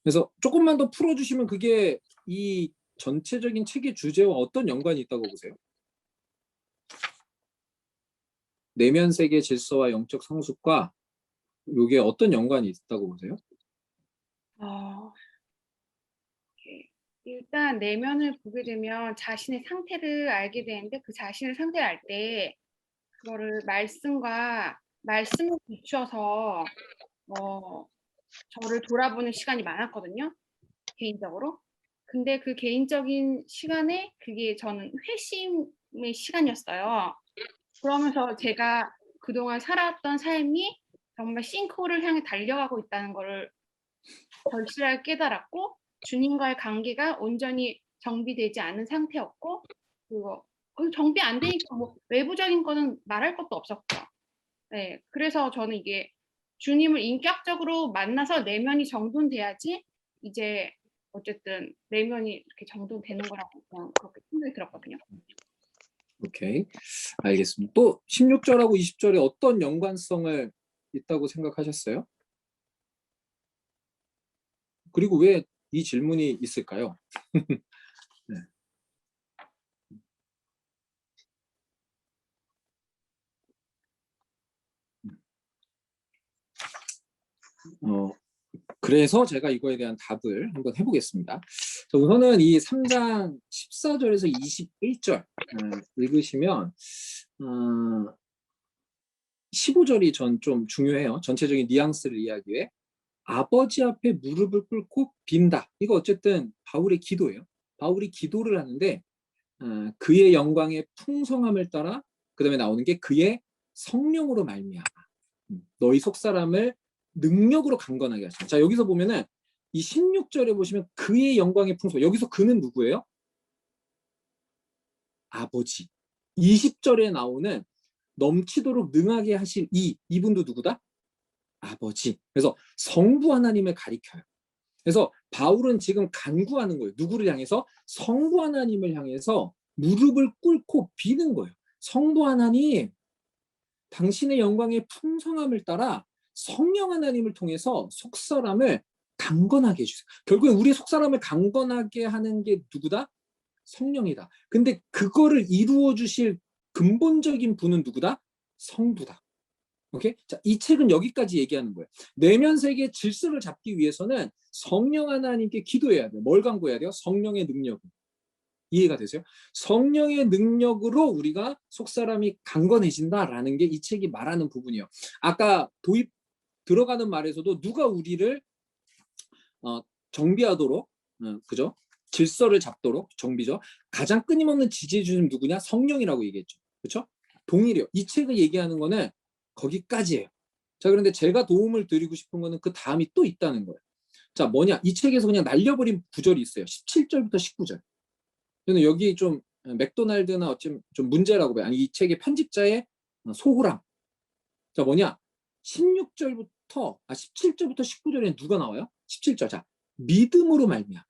그래서 조금만 더 풀어주시면 그게 이 전체적인 책의 주제와 어떤 연관이 있다고 보세요? 내면 세계 질서와 영적 성숙과 이게 어떤 연관이 있다고 보세요? 일단 내면을 보게 되면 자신의 상태를 알게 되는데 그 자신의 상태를 알 때 그거를 말씀을 비추어서 저를 돌아보는 시간이 많았거든요. 개인적으로. 근데 그 개인적인 시간에 그게 저는 회심의 시간이었어요. 그러면서 제가 그동안 살아왔던 삶이 정말 싱크홀을 향해 달려가고 있다는 거를 절실하게 깨달았고 주님과의 관계가 온전히 정비되지 않은 상태였고 그리고 정비 안 되니까 뭐 외부적인 거는 말할 것도 없었고요. 네, 그래서 저는 이게 주님을 인격적으로 만나서 내면이 정돈돼야지 이제 어쨌든 내면이 이렇게 정돈되는 거라고 그냥 그렇게 생각이 들었거든요. 오케이. 알겠습니다. 또 16절하고 20절에 어떤 연관성을 있다고 생각하셨어요? 그리고 왜 이 질문이 있을까요? 네. 그래서 제가 이거에 대한 답을 한번 해보겠습니다. 우선은 이 3장 14절에서 21절 읽으시면 15절이 전 좀 중요해요. 전체적인 뉘앙스를 이해하기 위해. 아버지 앞에 무릎을 꿇고 빈다. 이거 어쨌든 바울의 기도예요. 바울이 기도를 하는데 그의 영광의 풍성함을 따라 그 다음에 나오는 게 그의 성령으로 말미암아 너희 속사람을 능력으로 강건하게 하시다. 자, 여기서 보면은 이 16절에 보시면 그의 영광의 풍성. 여기서 그는 누구예요? 아버지. 20절에 나오는 넘치도록 능하게 하실 이분도 누구다? 아버지. 그래서 성부 하나님을 가리켜요. 그래서 바울은 지금 간구하는 거예요. 누구를 향해서? 성부 하나님을 향해서 무릎을 꿇고 비는 거예요. 성부 하나님, 당신의 영광의 풍성함을 따라 성령 하나님을 통해서 속사람을 강건하게 해주세요. 결국엔 우리의 속사람을 강건하게 하는 게 누구다? 성령이다. 근데 그거를 이루어 주실 근본적인 분은 누구다? 성부다. 오케이? 자, 이 책은 여기까지 얘기하는 거예요. 내면 세계의 질서를 잡기 위해서는 성령 하나님께 기도해야 돼요. 뭘 간구해야 돼요? 성령의 능력을. 이해가 되세요? 성령의 능력으로 우리가 속사람이 강건해진다라는 게 이 책이 말하는 부분이에요. 아까 도입 들어가는 말에서도 누가 우리를 정비하도록, 그죠? 질서를 잡도록 정비죠. 가장 끊임없는 지지해 주는 누구냐? 성령이라고 얘기했죠. 그렇죠? 동일해요. 이 책을 얘기하는 거는 거기까지예요. 자, 그런데 제가 도움을 드리고 싶은 거는 그 다음이 또 있다는 거예요. 자, 뭐냐? 이 책에서 그냥 날려버린 구절이 있어요. 17절부터 19절. 저는 여기 좀 맥도날드나 어쩜 좀 문제라고 봐요. 아니, 이 책의 편집자의 소홀함. 자, 뭐냐? 17절부터 19절에 누가 나와요? 17절. 자, 믿음으로 말미암아.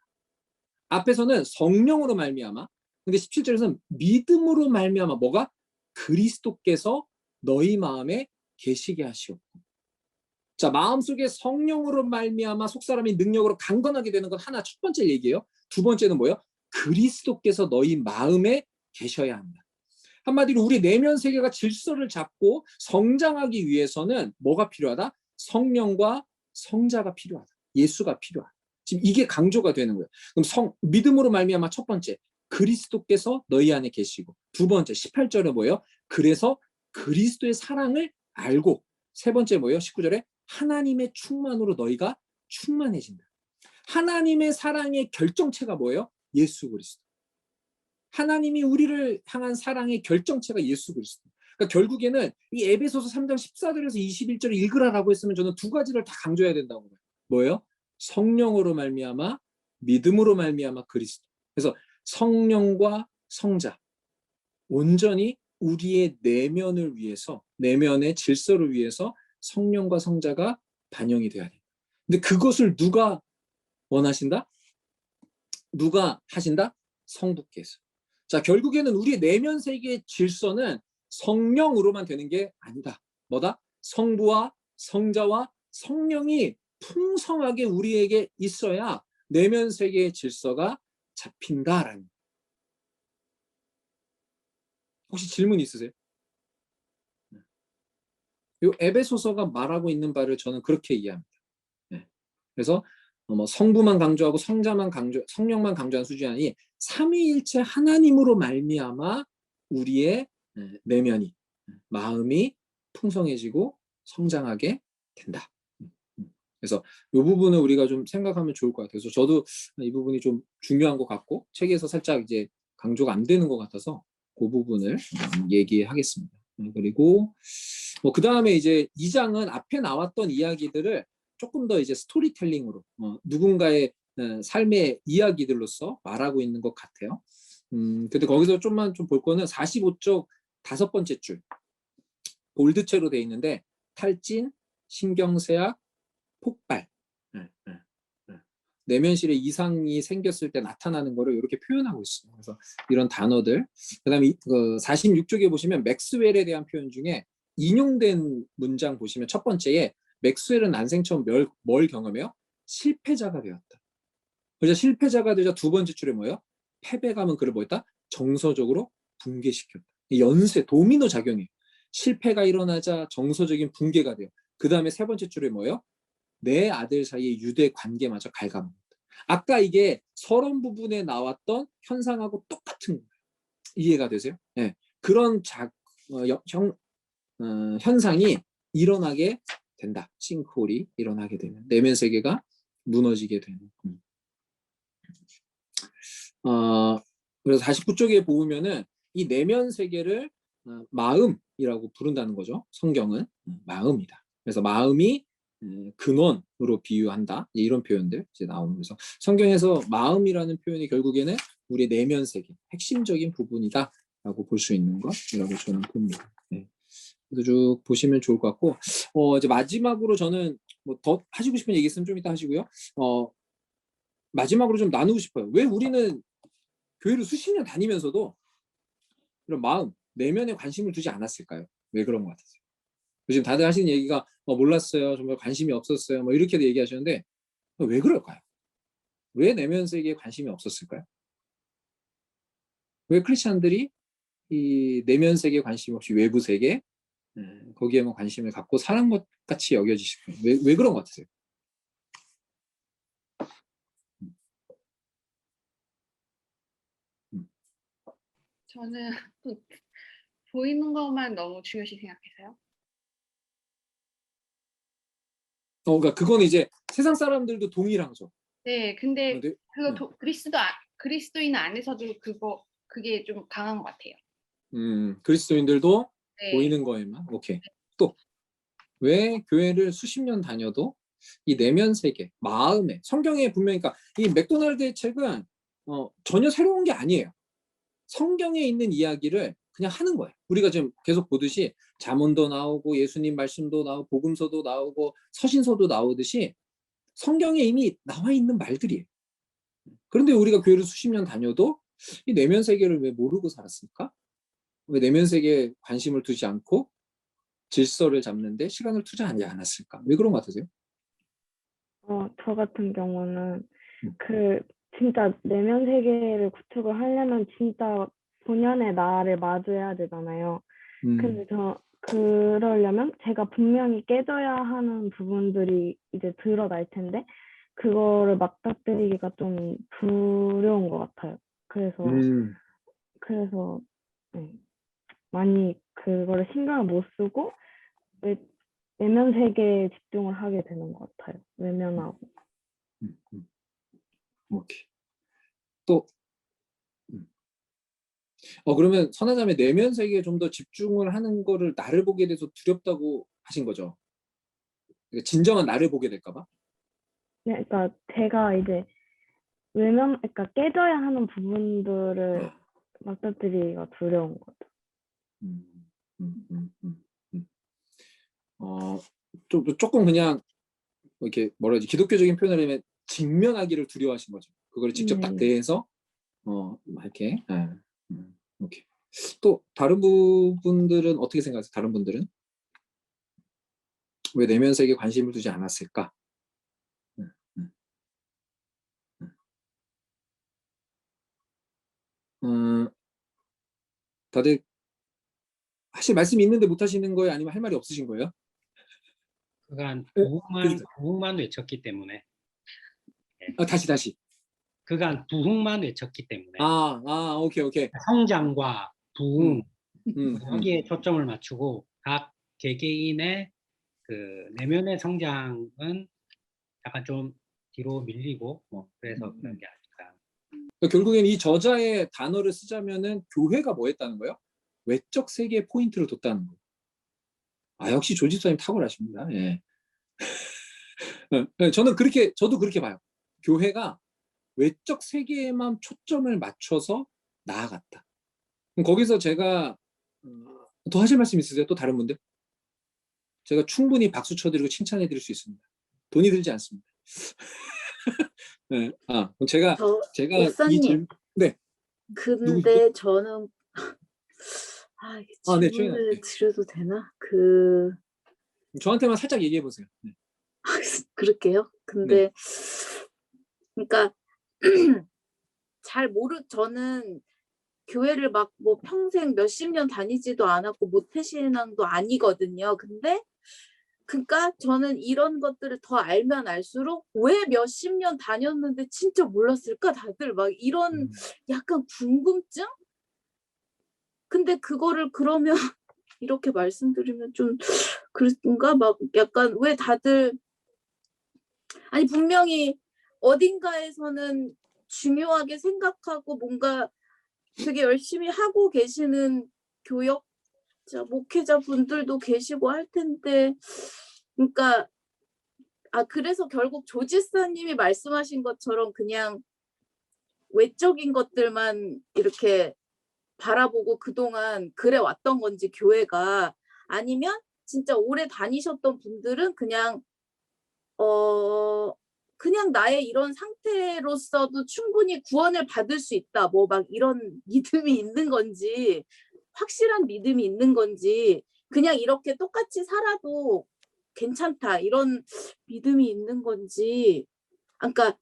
앞에서는 성령으로 말미암아. 근데 17절에서는 믿음으로 말미암아. 뭐가? 그리스도께서 너희 마음에 계시게 하시옵고. 자, 마음속에 성령으로 말미암아 속사람이 능력으로 강건하게 되는 건 하나, 첫 번째 얘기예요. 두 번째는 뭐예요? 그리스도께서 너희 마음에 계셔야 한다. 한마디로 우리 내면 세계가 질서를 잡고 성장하기 위해서는 뭐가 필요하다? 성령과 성자가 필요하다. 예수가 필요하다. 지금 이게 강조가 되는 거예요. 그럼 믿음으로 말미암아 첫 번째, 그리스도께서 너희 안에 계시고, 두 번째 18절에 뭐예요? 그래서 그리스도의 사랑을 알고, 세 번째 뭐예요? 19절에 하나님의 충만으로 너희가 충만해진다. 하나님의 사랑의 결정체가 뭐예요? 예수 그리스도. 하나님이 우리를 향한 사랑의 결정체가 예수 그리스도. 그러니까 결국에는 이 에베소서 3장 14절에서 21절을 읽으라라고 했으면 저는 두 가지를 다 강조해야 된다고 봐요. 뭐예요? 성령으로 말미암아 믿음으로 말미암아 그리스도. 그래서 성령과 성자 온전히 우리의 내면을 위해서, 내면의 질서를 위해서 성령과 성자가 반영이 돼야 돼요. 근데 그것을 누가 원하신다? 누가 하신다? 성부께서. 자, 결국에는 우리의 내면 세계의 질서는 성령으로만 되는 게 아니다. 뭐다? 성부와 성자와 성령이 풍성하게 우리에게 있어야 내면 세계의 질서가 잡힌다라는. 혹시 질문 있으세요? 이 에베소서가 말하고 있는 바를 저는 그렇게 이해합니다. 그래서 뭐 성부만 강조하고 성령만 강조한 수준이 아니 삼위일체 하나님으로 말미암아 우리의 내면이 마음이 풍성해지고 성장하게 된다. 그래서 이 부분을 우리가 좀 생각하면 좋을 것 같아요. 그래서 저도 이 부분이 좀 중요한 것 같고 책에서 살짝 이제 강조가 안 되는 것 같아서 그 부분을 얘기하겠습니다. 그리고 뭐 그 다음에 이제 2장은 앞에 나왔던 이야기들을 조금 더 이제 스토리텔링으로 누군가의 삶의 이야기들로서 말하고 있는 것 같아요. 근데 거기서 좀만 좀 볼 거는 45쪽 5번째 줄 볼드체로 돼 있는데 탈진, 신경쇠약, 폭발, 내면실에 이상이 생겼을 때 나타나는 거를 이렇게 표현하고 있어요. 그래서 이런 단어들. 그다음에 46쪽에 보시면 맥스웰에 대한 표현 중에 인용된 문장 보시면 첫 번째에 맥스웰은 난생 처음 뭘 경험해요? 실패자가 되었다. 그래서 실패자가 되자 두 번째 줄에 뭐예요? 패배감은 그를 뭐였다? 정서적으로 붕괴시켰다. 연쇄 도미노 작용이에요. 실패가 일어나자 정서적인 붕괴가 돼요. 그 다음에 세 번째 줄에 뭐예요? 내 아들 사이의 유대 관계마저 갉아먹는다. 아까 이게 서론 부분에 나왔던 현상하고 똑같은 거예요. 이해가 되세요? 네. 그런 현상이 일어나게 된다. 싱크홀이 일어나게 되면 내면 세계가 무너지게 되는. 그래서 49쪽에 보면은 이 내면 세계를 마음이라고 부른다는 거죠. 성경은 마음이다. 그래서 마음이 근원으로 비유한다. 이런 표현들 이제 나오면서 성경에서 마음이라는 표현이 결국에는 우리의 내면 세계 핵심적인 부분이다라고 볼 수 있는 것이라고 저는 봅니다. 네. 그래서 쭉 보시면 좋을 것 같고 이제 마지막으로 저는 뭐 더 하시고 싶은 얘기 있으면 좀 이따 하시고요. 마지막으로 좀 나누고 싶어요. 왜 우리는 교회를 수십 년 다니면서도 이런 마음, 내면에 관심을 두지 않았을까요? 왜 그런 것 같으세요? 요즘 다들 하시는 얘기가 몰랐어요. 정말 관심이 없었어요. 뭐 이렇게도 얘기하시는데 왜 그럴까요? 왜 내면 세계에 관심이 없었을까요? 왜 크리스찬들이 이 내면 세계에 관심 없이 외부 세계 거기에만 관심을 갖고 사는 것 같이 여겨지실까요? 왜 그런 것 같으세요? 저는 보이는 것만 너무 중요시 생각해서요. 그러니까 그건 이제 세상 사람들도 동일하죠. 네, 근데 네. 그거 그리스도인 안에서도 그게 좀 강한 것 같아요. 그리스도인들도 네. 보이는 거에만. 오케이. 또 왜 교회를 수십 년 다녀도 이 내면 세계, 마음에 성경에 분명히 그러니까 이 맥도날드의 책은 전혀 새로운 게 아니에요. 성경에 있는 이야기를 그냥 하는 거예요. 우리가 지금 계속 보듯이 잠언도 나오고 예수님 말씀도 나오고 복음서도 나오고 서신서도 나오듯이 성경에 이미 나와 있는 말들이에요. 그런데 우리가 교회를 수십 년 다녀도 이 내면 세계를 왜 모르고 살았을까? 왜 내면 세계에 관심을 두지 않고 질서를 잡는데 시간을 투자하지 않았을까? 왜 그런 것 같으세요? 저 같은 경우는 진짜 내면 세계를 구축을 하려면 진짜 본연의 나를 마주해야 되잖아요. 근데 그러려면 제가 분명히 깨져야 하는 부분들이 이제 드러날 텐데 그거를 맞닥뜨리기가 좀 두려운 것 같아요. 그래서 네. 많이 그거를 신경을 못 쓰고 내면 세계에 집중을 하게 되는 것 같아요. 외면하고. 오케이. 또 그러면 선하자매 내면 세계에 좀 더 집중을 하는 거를 나를 보게 돼서 두렵다고 하신 거죠? 그러니까 진정한 나를 보게 될까 봐? 네, 그러니까 제가 이제 그러니까 깨져야 하는 부분들을 맞닥뜨리기가 두려운 거죠. 음, 음, 음, 음, 음. 조금 그냥 이렇게 뭐라 하지, 기독교적인 표현을 하면 직면하기를 두려워하신 거죠. 그걸 직접 딱 네. 대해서 이렇게. 오케이. 또 다른 부분들은 어떻게 생각하세요? 다른 분들은 왜 내면 세계에 관심을 두지 않았을까? 다들 하실 말씀이 있는데 못 하시는 거예요? 아니면 할 말이 없으신 거예요? 그간 그래도- 부흥만 외쳤기 때문에. 다시. 그간 부흥만 외쳤기 때문에. 오케이. 성장과 부흥 음. 여기에 초점을 맞추고 각 개개인의 그 내면의 성장은 약간 좀 뒤로 밀리고 그래서 그런 게 아닐까. 그러니까 결국엔 이 저자의 단어를 쓰자면은 교회가 뭐 했다는 거예요? 외적 세계에 포인트를 뒀다는 거예요. 역시 조집사님 탁월하십니다. 예. 저도 그렇게 봐요. 교회가 외적 세계에만 초점을 맞춰서 나아갔다. 그럼 거기서 제가 더 하실 말씀 있으세요? 또 다른 분들? 제가 충분히 박수 쳐드리고 칭찬해드릴 수 있습니다. 돈이 들지 않습니다. 네. 그럼 제가 이 목사님, 질문, 네. 근데 저는 이게 네, 질문을 네. 드려도 되나? 저한테만 살짝 얘기해 보세요. 네. 그럴게요. 근데 그러니까 저는 교회를 막 뭐 평생 몇십 년 다니지도 않았고 모태신앙도 아니거든요. 근데 그러니까 저는 이런 것들을 더 알면 알수록 왜 몇십 년 다녔는데 진짜 몰랐을까 다들 막 이런 약간 궁금증? 근데 그거를 그러면 이렇게 말씀드리면 좀 그런가 막 약간 왜 다들 아니 분명히 어딘가에서는 중요하게 생각하고 뭔가 되게 열심히 하고 계시는 교역자, 목회자 분들도 계시고 할 텐데 그러니까 그래서 결국 조지사님이 말씀하신 것처럼 그냥 외적인 것들만 이렇게 바라보고 그동안 그래 왔던 건지 교회가 아니면 진짜 오래 다니셨던 분들은 그냥 그냥 나의 이런 상태로서도 충분히 구원을 받을 수 있다. 뭐 막 이런 믿음이 있는 건지 확실한 믿음이 있는 건지 그냥 이렇게 똑같이 살아도 괜찮다. 이런 믿음이 있는 건지 그러니까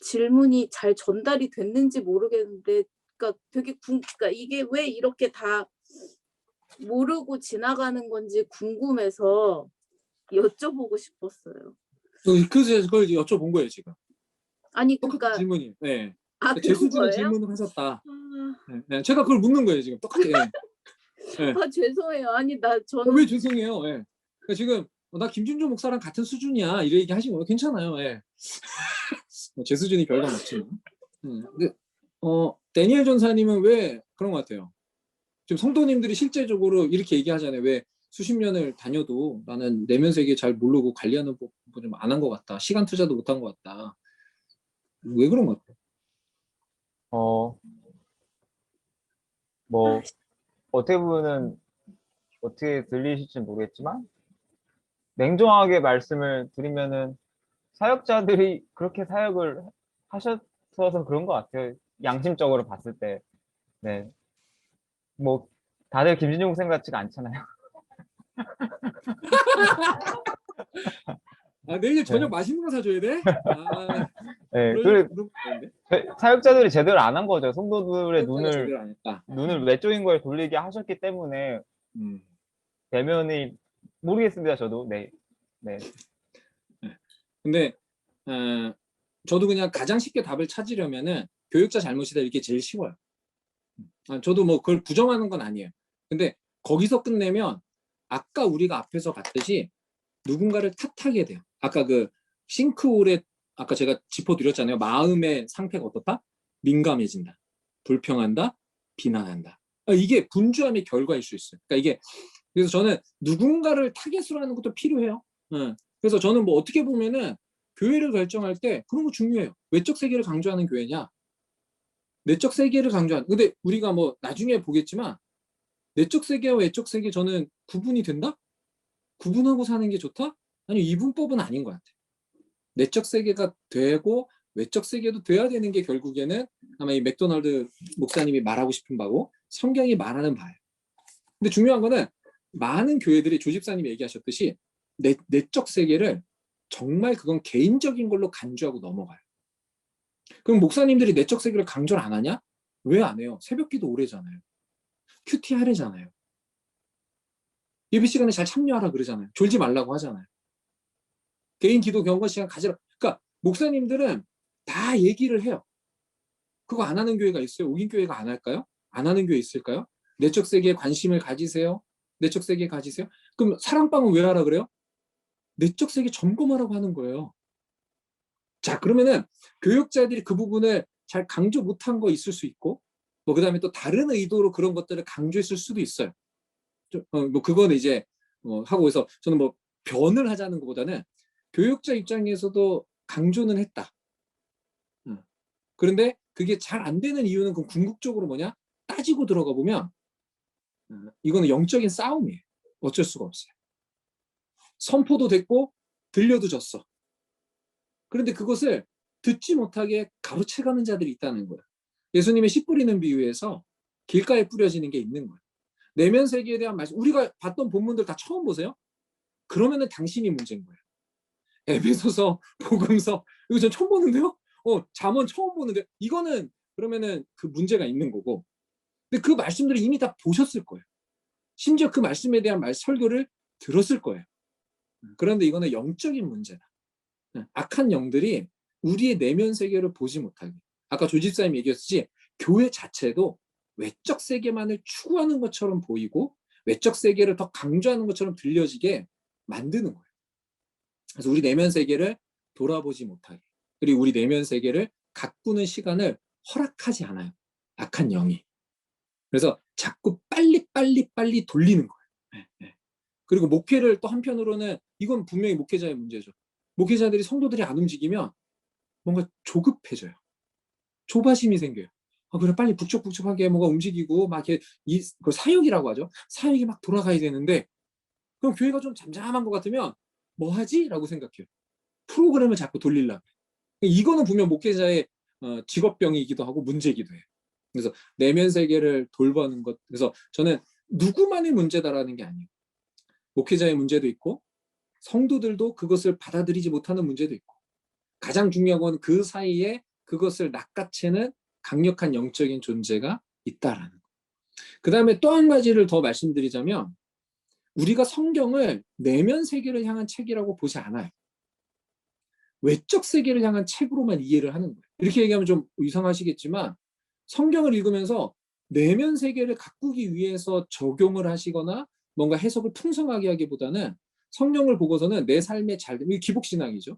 질문이 잘 전달이 됐는지 모르겠는데 그러니까 되게 그러니까 이게 왜 이렇게 다 모르고 지나가는 건지 궁금해서 여쭤보고 싶었어요. 그래서 그걸 여쭤본 거예요, 지금. 아니 똑같은 그러니까 질문이. 네. 그런 제 수준의 거예요? 질문을 하셨다. 네. 제가 그걸 묻는 거예요, 지금. 똑같이. 네. 죄송해요. 아니 저는 왜 죄송해요. 네. 그러니까 지금 나 김진조 목사랑 같은 수준이야. 이런 얘기 하신 거예요. 괜찮아요. 네. 제 수준이 별건 없지만. 근데 데니엘 전사님은 왜 그런 것 같아요? 지금 성도님들이 실제적으로 이렇게 얘기하잖아요. 왜 수십 년을 다녀도 나는 내면 세계 잘 모르고 관리하는 부분 좀 안 한 것 같다. 시간 투자도 못 한 것 같다. 왜 그런 것 같아요? 뭐 어떻게 보면은 어떻게 들리실지 모르겠지만 냉정하게 말씀을 드리면은 사역자들이 그렇게 사역을 하셔서 그런 것 같아요. 양심적으로 봤을 때. 네. 뭐 다들 김진용 목사님 같지가 않잖아요. 내일 저녁 맛있는 거 사줘야 돼? 네. 사역자들이 제대로 안 한 거죠. 성도들의 눈을 외적인 거에 돌리게 하셨기 때문에 대면이 모르겠습니다. 저도. 네. 근데 저도 그냥 가장 쉽게 답을 찾으려면은 교육자 잘못이다 이게 제일 쉬워요. 저도 뭐 그걸 부정하는 건 아니에요. 근데 거기서 끝내면 아까 우리가 앞에서 봤듯이 누군가를 탓하게 돼요. 아까 그 싱크홀에 아까 제가 짚어드렸잖아요. 마음의 상태가 어떻다? 민감해진다, 불평한다, 비난한다. 이게 분주함의 결과일 수 있어요. 그러니까 이게 그래서 저는 누군가를 타겟으로 하는 것도 필요해요. 그래서 저는 뭐 어떻게 보면은 교회를 결정할 때 그런 거 중요해요. 외적 세계를 강조하는 교회냐, 내적 세계를 강조하는. 근데 우리가 뭐 나중에 보겠지만 내적 세계와 외적 세계 저는 구분이 된다? 구분하고 사는 게 좋다? 아니, 이분법은 아닌 것 같아요. 내적 세계가 되고 외적 세계도 돼야 되는 게 결국에는 아마 이 맥도날드 목사님이 말하고 싶은 바고 성경이 말하는 바예요. 근데 중요한 거는 많은 교회들이 조집사님이 얘기하셨듯이 내적 세계를 정말 그건 개인적인 걸로 간주하고 넘어가요. 그럼 목사님들이 내적 세계를 강조를 안 하냐? 왜 안 해요? 새벽기도 오래잖아요. 큐티 하래잖아요. 예배 시간에 잘 참여하라 그러잖아요. 졸지 말라고 하잖아요. 개인 기도 경건 시간 가지라. 그러니까 목사님들은 다 얘기를 해요. 그거 안 하는 교회가 있어요? 옥인 교회가 안 할까요? 안 하는 교회 있을까요? 내적 세계에 관심을 가지세요. 내적 세계에 가지세요. 그럼 사랑방은 왜 하라 그래요? 내적 세계 점검하라고 하는 거예요. 자, 그러면은 교육자들이 그 부분을 잘 강조 못한 거 있을 수 있고, 뭐 그다음에 또 다른 의도로 그런 것들을 강조했을 수도 있어요. 뭐 그거는 이제 하고 해서 저는 뭐 변을 하자는 것보다는 교육자 입장에서도 강조는 했다. 그런데 그게 잘 안 되는 이유는 그럼 궁극적으로 뭐냐? 따지고 들어가 보면 이거는 영적인 싸움이에요. 어쩔 수가 없어요. 선포도 됐고 들려도 졌어. 그런데 그것을 듣지 못하게 가로채가는 자들이 있다는 거예요. 예수님의 씨 뿌리는 비유에서 길가에 뿌려지는 게 있는 거예요. 내면 세계에 대한 말씀, 우리가 봤던 본문들 다 처음 보세요? 그러면은 당신이 문제인 거예요. 에베소서, 복음서, 이거 전 처음 보는데요? 잠언 처음 보는데, 이거는 그러면은 그 문제가 있는 거고. 근데 그 말씀들을 이미 다 보셨을 거예요. 심지어 그 말씀에 대한 설교를 들었을 거예요. 그런데 이거는 영적인 문제다. 악한 영들이 우리의 내면 세계를 보지 못하게. 아까 조집사님 얘기했듯이 교회 자체도 외적 세계만을 추구하는 것처럼 보이고 외적 세계를 더 강조하는 것처럼 들려지게 만드는 거예요. 그래서 우리 내면 세계를 돌아보지 못하게, 그리고 우리 내면 세계를 가꾸는 시간을 허락하지 않아요. 악한 영이. 그래서 자꾸 빨리 돌리는 거예요. 그리고 목회를 또 한편으로는 이건 분명히 목회자의 문제죠. 목회자들이 성도들이 안 움직이면 뭔가 조급해져요. 조바심이 생겨요. 그래 빨리 북적북적하게 뭐가 움직이고 막 이렇게 그걸 사역이라고 하죠. 사역이 막 돌아가야 되는데 그럼 교회가 좀 잠잠한 것 같으면 뭐 하지? 라고 생각해요. 프로그램을 자꾸 돌리려고. 이거는 분명 목회자의 직업병이기도 하고 문제이기도 해요. 그래서 내면 세계를 돌보는 것. 그래서 저는 누구만의 문제다라는 게 아니에요. 목회자의 문제도 있고 성도들도 그것을 받아들이지 못하는 문제도 있고 가장 중요한 건 그 사이에 그것을 낚아채는 강력한 영적인 존재가 있다라는 거. 그 다음에 또 한 가지를 더 말씀드리자면 우리가 성경을 내면 세계를 향한 책이라고 보지 않아요. 외적 세계를 향한 책으로만 이해를 하는 거예요. 이렇게 얘기하면 좀 이상하시겠지만 성경을 읽으면서 내면 세계를 가꾸기 위해서 적용을 하시거나 뭔가 해석을 풍성하게 하기보다는 성경을 보고서는 내 삶의 잘됨, 이게 기복신앙이죠.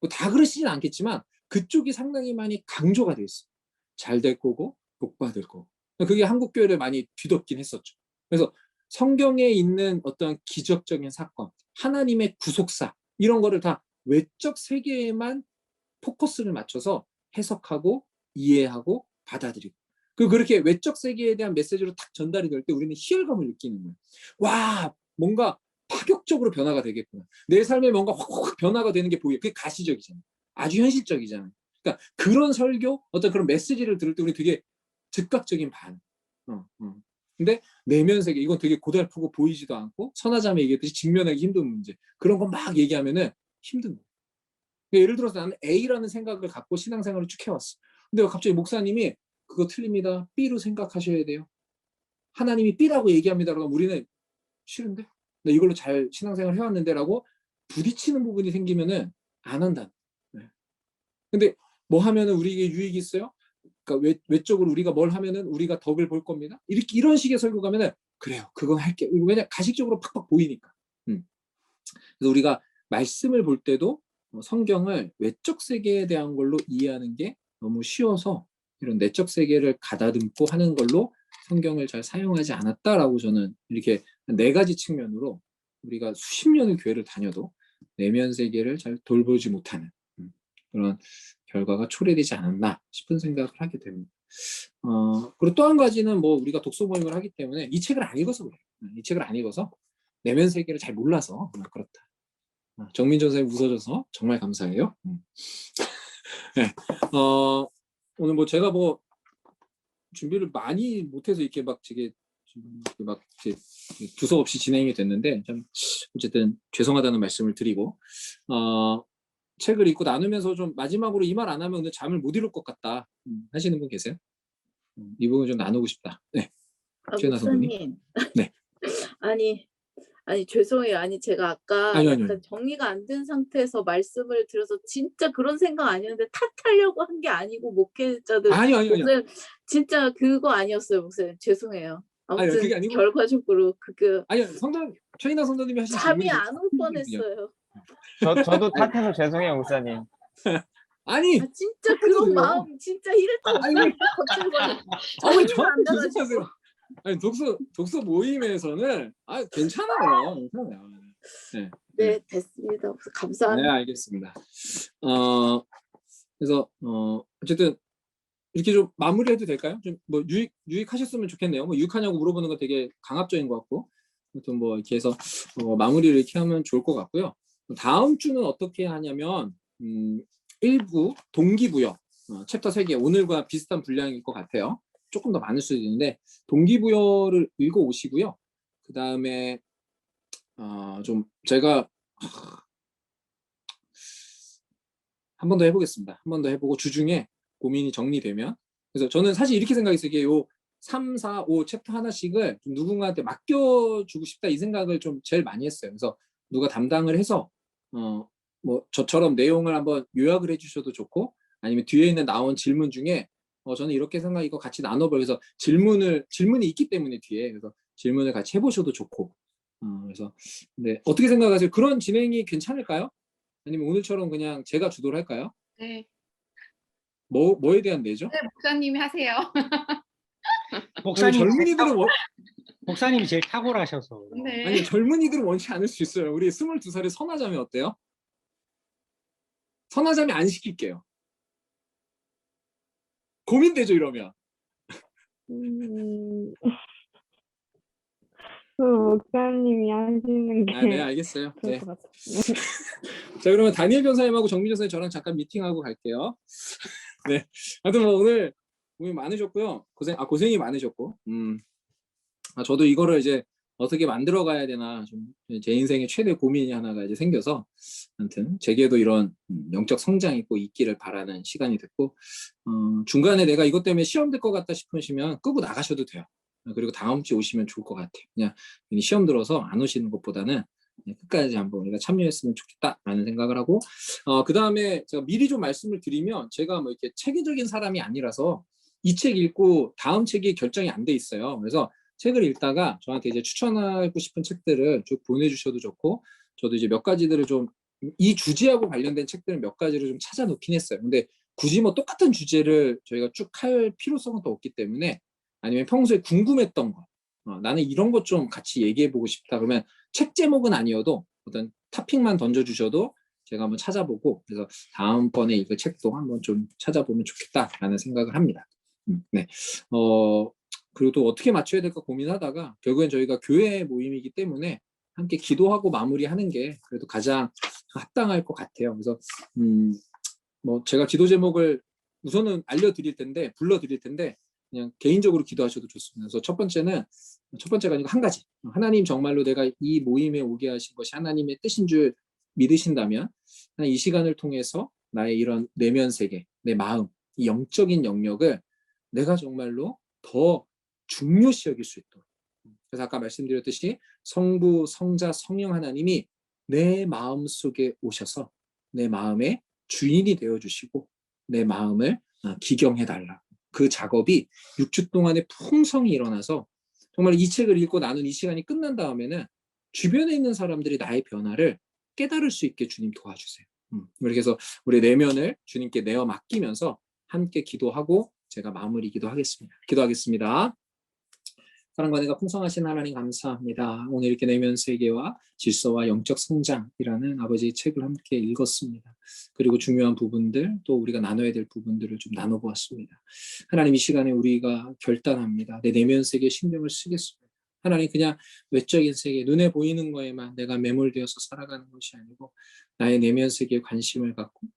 다 그러시진 않겠지만 그쪽이 상당히 많이 강조가 돼 있어요. 잘 될 거고 복 받을 거고. 그게 한국 교회를 많이 뒤덮긴 했었죠. 그래서 성경에 있는 어떤 기적적인 사건, 하나님의 구속사 이런 거를 다 외적 세계에만 포커스를 맞춰서 해석하고 이해하고 받아들이고 그렇게 외적 세계에 대한 메시지로 딱 전달이 될 때 우리는 희열감을 느끼는 거예요. 와, 뭔가 파격적으로 변화가 되겠구나. 내 삶에 뭔가 확 변화가 되는 게 보여요. 그게 가시적이잖아요. 아주 현실적이잖아요. 그러니까 그런 설교, 어떤 그런 메시지를 들을 때 우리 되게 즉각적인 반응. 근데 내면 세계, 이건 되게 고달프고 보이지도 않고 선하자매 얘기했듯이 직면하기 힘든 문제. 그런 거 막 얘기하면은 힘든 거예요. 그러니까 예를 들어서 나는 A라는 생각을 갖고 신앙생활을 쭉 해왔어. 근데 갑자기 목사님이 그거 틀립니다. B로 생각하셔야 돼요. 하나님이 B라고 얘기합니다. 그러면 우리는 싫은데? 나 이걸로 잘 신앙생활 해왔는데 라고 부딪히는 부분이 생기면은 안 한다. 네. 근데 뭐 하면은 우리에게 유익이 있어요? 그러니까 외적으로 우리가 뭘 하면은 우리가 덕을 볼 겁니다. 이런 식의 설교 가면은 그래요. 그건 할게. 왜냐 가식적으로 팍팍 보이니까. 그래서 우리가 말씀을 볼 때도 성경을 외적 세계에 대한 걸로 이해하는 게 너무 쉬워서 이런 내적 세계를 가다듬고 하는 걸로 성경을 잘 사용하지 않았다라고 저는 이렇게 네 가지 측면으로 우리가 수십 년을 교회를 다녀도 내면 세계를 잘 돌보지 못하는 그런 결과가 초래되지 않았나 싶은 생각을 하게 됩니다. 그리고 또 한 가지는 뭐 우리가 독서 모임을 하기 때문에 이 책을 안 읽어서 그래요. 이 책을 안 읽어서 내면 세계를 잘 몰라서 그렇다. 정민정 선생님 웃어줘서 정말 감사해요. 네. 오늘 뭐 제가 뭐 준비를 많이 못해서 이렇게 막 되게 막 이렇게 두서없이 진행이 됐는데 참 어쨌든 죄송하다는 말씀을 드리고 책을 읽고 나누면서 좀 마지막으로 이 말 안 하면 오늘 잠을 못 이룰 것 같다 하시는 분 계세요? 이 부분 좀 나누고 싶다. 네. 최은하 선생님. 목사님. 네. 아니 죄송해요. 아니 제가 아까 아니요. 약간 정리가 안 된 상태에서 말씀을 드려서 진짜 그런 생각 아니었는데 탓하려고 한 게 아니고 목회자들 아니요. 목사님 진짜 그거 아니었어요, 목사님. 죄송해요. 아무튼 그게 아니고 결과적으로 아니요. 최인하 선생님이 하신 잠이 질문이 안 올 뻔했어요. 저도 탓해서 죄송해요, 목사님. 아니 진짜 그런 마음 진짜 이럴 거 없어요. 갑자기 왜 저한테 계속하세요? 아니 독서 모임에서는 괜찮아요. 네, 됐습니다. 감사합니다. 네, 알겠습니다. 그래서 어쨌든 이렇게 좀 마무리해도 될까요? 좀 뭐 유익하셨으면 좋겠네요. 뭐 유익하냐고 물어보는 거 되게 강압적인 것 같고, 아무튼 뭐 이렇게 해서 마무리를 이렇게 하면 좋을 것 같고요. 다음 주는 어떻게 하냐면 1부 동기부여 챕터 3개 오늘과 비슷한 분량일 것 같아요. 조금 더 많을 수도 있는데 동기부여를 읽어 오시고요. 그 다음에 좀 제가 한 번 더 해보겠습니다. 한 번 더 해보고 주중에 고민이 정리되면, 그래서 저는 사실 이렇게 생각했어요. 이게 요 3, 4, 5 챕터 하나씩을 좀 누군가한테 맡겨주고 싶다 이 생각을 좀 제일 많이 했어요. 그래서 누가 담당을 해서 뭐 저처럼 내용을 한번 요약을 해주셔도 좋고, 아니면 뒤에 있는 나온 질문 중에 저는 이렇게 생각 이거 같이 나눠봐요. 그래서 질문이 있기 때문에 뒤에 그래서 질문을 같이 해보셔도 좋고, 그래서 근데 어떻게 생각하세요? 그런 진행이 괜찮을까요? 아니면 오늘처럼 그냥 제가 주도를 할까요? 네. 뭐에 대한 내죠? 네, 목사님이 하세요. 목사님이 제일 탁월하셔서. 네. 아니 젊은이들은 원치 않을 수 있어요. 우리 22살에 선하자매 어때요? 선하자매 안 시킬게요. 고민되죠 이러면. 목사님이 하시는 게 네, 알겠어요. 좋을 네. 것 같아요. 자, 그러면 다니엘 변사님하고 정민 변사님 저랑 잠깐 미팅하고 갈게요. 네. 하여튼 뭐 오늘 고민 많으셨고요. 고생이 많으셨고, 저도 이거를 이제 어떻게 만들어 가야 되나 좀 제 인생의 최대 고민이 하나가 이제 생겨서, 아무튼 제게도 이런 영적 성장이 꼭 있기를 바라는 시간이 됐고, 중간에 내가 이것 때문에 시험 될 것 같다 싶으시면 끄고 나가셔도 돼요. 그리고 다음 주에 오시면 좋을 것 같아요. 그냥 시험 들어서 안 오시는 것보다는 끝까지 한번 우리가 참여했으면 좋겠다라는 생각을 하고, 그 다음에 제가 미리 좀 말씀을 드리면, 제가 뭐 이렇게 체계적인 사람이 아니라서 이 책 읽고 다음 책이 결정이 안 돼 있어요. 그래서 책을 읽다가 저한테 이제 추천하고 싶은 책들을 쭉 보내주셔도 좋고, 저도 이제 몇 가지들을 좀 이 주제하고 관련된 책들을 몇 가지를 좀 찾아놓긴 했어요. 근데 굳이 뭐 똑같은 주제를 저희가 쭉 할 필요성은 또 없기 때문에, 아니면 평소에 궁금했던 거, 나는 이런 것 좀 같이 얘기해보고 싶다 그러면 책 제목은 아니어도 어떤 토픽만 던져주셔도 제가 한번 찾아보고, 그래서 다음번에 이거 책도 한번 좀 찾아보면 좋겠다라는 생각을 합니다. 네. 그리고 또 어떻게 맞춰야 될까 고민하다가 결국엔 저희가 교회 모임이기 때문에 함께 기도하고 마무리하는 게 그래도 가장 합당할 것 같아요. 그래서 뭐 제가 기도 제목을 우선은 불러드릴 텐데 그냥 개인적으로 기도하셔도 좋습니다. 그래서 첫 번째가 아니고 한 가지, 하나님 정말로 내가 이 모임에 오게 하신 것이 하나님의 뜻인 줄 믿으신다면 이 시간을 통해서 나의 이런 내면 세계, 내 마음, 이 영적인 영역을 내가 정말로 더 중요시 여길 수 있도록, 그래서 아까 말씀드렸듯이 성부, 성자, 성령 하나님이 내 마음 속에 오셔서 내 마음의 주인이 되어주시고 내 마음을 기경해달라. 그 작업이 6주 동안의 풍성이 일어나서 정말 이 책을 읽고 나눈 이 시간이 끝난 다음에는 주변에 있는 사람들이 나의 변화를 깨달을 수 있게 주님 도와주세요. 그래서 우리 내면을 주님께 내어 맡기면서 함께 기도하고 제가 마무리 기도하겠습니다. 사랑과 은혜가 풍성하신 하나님 감사합니다. 오늘 이렇게 내면 세계와 질서와 영적 성장이라는 아버지의 책을 함께 읽었습니다. 그리고 중요한 부분들 또 우리가 나눠야 될 부분들을 좀 나눠보았습니다. 하나님 이 시간에 우리가 결단합니다. 내 내면 세계에 신경을 쓰겠습니다. 하나님 그냥 외적인 세계, 눈에 보이는 거에만 내가 매몰되어서 살아가는 것이 아니고 나의 내면 세계에 관심을 갖고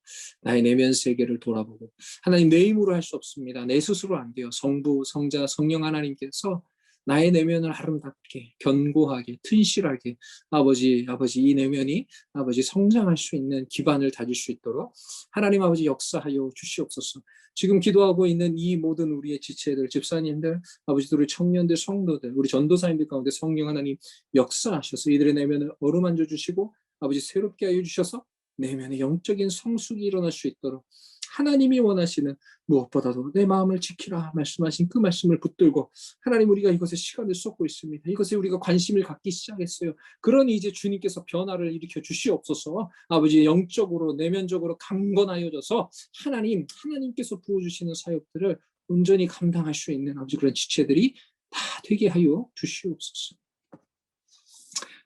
나의 내면 세계를 돌아보고 하나님 내 힘으로 할 수 없습니다. 내 스스로 안 돼요. 성부, 성자, 성령 하나님께서 나의 내면을 아름답게, 견고하게, 튼실하게 아버지 이 내면이 아버지 성장할 수 있는 기반을 다질 수 있도록 하나님 아버지 역사하여 주시옵소서. 지금 기도하고 있는 이 모든 우리의 지체들, 집사님들, 아버지들, 청년들, 성도들, 우리 전도사님들 가운데 성령 하나님 역사하셔서 이들의 내면을 어루만져 주시고 아버지 새롭게 하여 주셔서 내면의 영적인 성숙이 일어날 수 있도록 하나님이 원하시는 무엇보다도 내 마음을 지키라 말씀하신 그 말씀을 붙들고 하나님 우리가 이것에 시간을 쏟고 있습니다. 이것에 우리가 관심을 갖기 시작했어요. 그러니 이제 주님께서 변화를 일으켜 주시옵소서. 아버지 영적으로 내면적으로 강건하여져서 하나님께서 부어주시는 사역들을 온전히 감당할 수 있는 아버지 그런 지체들이 다 되게 하여 주시옵소서.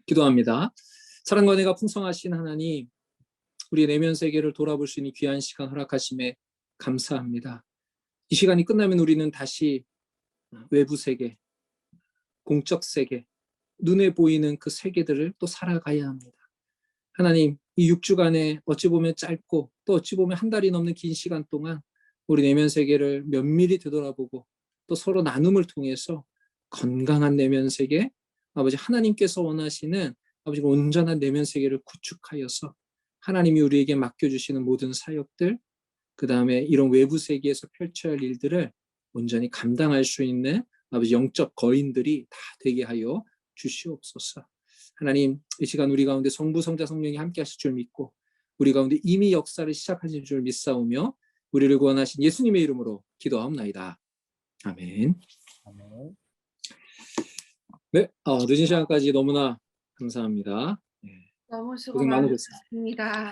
기도합니다. 사랑과 은혜가 풍성하신 하나님 우리의 내면 세계를 돌아볼 수 있는 귀한 시간 허락하심에 감사합니다. 이 시간이 끝나면 우리는 다시 외부 세계, 공적 세계, 눈에 보이는 그 세계들을 또 살아가야 합니다. 하나님, 이 6주간에 어찌 보면 짧고 또 어찌 보면 한 달이 넘는 긴 시간 동안 우리 내면 세계를 면밀히 되돌아보고 또 서로 나눔을 통해서 건강한 내면 세계, 아버지 하나님께서 원하시는 아버지 온전한 내면 세계를 구축하여서 하나님이 우리에게 맡겨주시는 모든 사역들, 그 다음에 이런 외부 세계에서 펼쳐야 할 일들을 온전히 감당할 수 있는 아버지 영적 거인들이 다 되게 하여 주시옵소서. 하나님, 이 시간 우리 가운데 성부, 성자, 성령이 함께 하실 줄 믿고 우리 가운데 이미 역사를 시작하실 줄 믿사오며 우리를 구원하신 예수님의 이름으로 기도하옵나이다. 아멘. 네, 늦은 시간까지 너무나 감사합니다. 너무 수고 고생 많으셨습니다.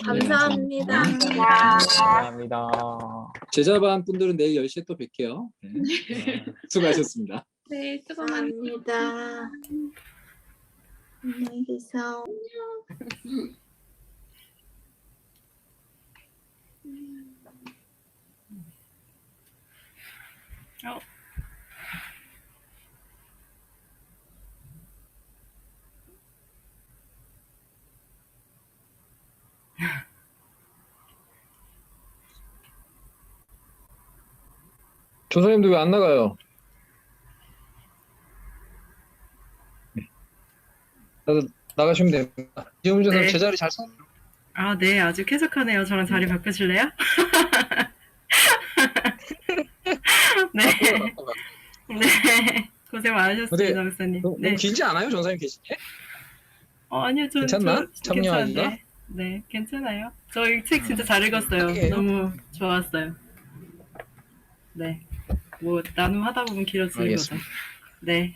감사합니다. 감사합니다. 제자반 분들은 내일 10시에 또 뵐게요. 네. 수고하셨습니다. 네, 수고 감사합니다. 안녕히 계세요. 조사님도 왜 안 나가요? 나가시면 됩니다. 이재훈 조사님 네. 제자리 잘 서. 아, 네, 아주 쾌적하네요. 저랑 자리 바꾸실래요? 네. 네. 고생 많으셨습니다, 목사님. 너무 네. 길지 않아요, 전사님 계시게? 아니요, 괜찮나? 참여하기가? 괜찮은데. 네, 괜찮아요. 저 이 책 진짜 잘 읽었어요. 딱이에요. 너무 좋았어요. 네. 뭐 나눔하다 보면 길어지는 거죠. 알겠습니다. 네.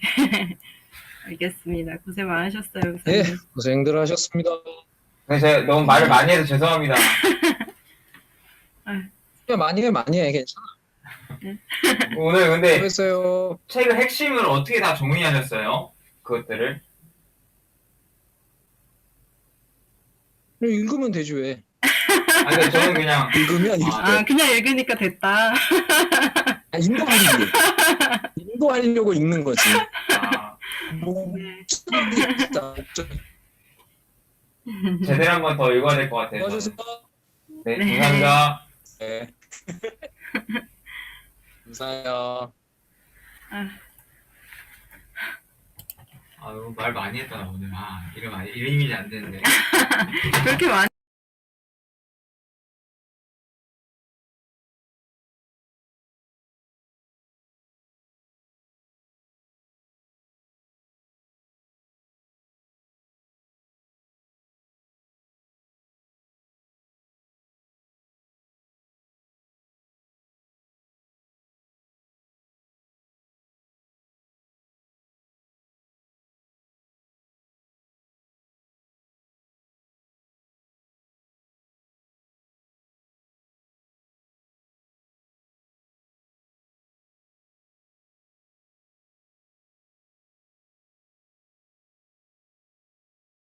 알겠습니다. 고생 많으셨어요, 네, 목사님. 고생들 하셨습니다. 근데 제가 너무 말을 많이 해서 죄송합니다. 많이 해, 괜찮아. 오늘 근데 수고했어요. 책의 핵심을 어떻게 다 정리하셨어요? 그것들을? 읽으면 되지 왜? 아니, 근데 저는 그냥 읽으면 그냥 읽으니까 됐다. 인도하려고 읽는 거지. 제대로 한 번 더 읽어야 될 것 같아요. 저는. 네, 네. 감사합니다. 네. 감사해요. 말 많이 했다 나 오늘. 이런 이미지 안 되는데. 그렇게 많이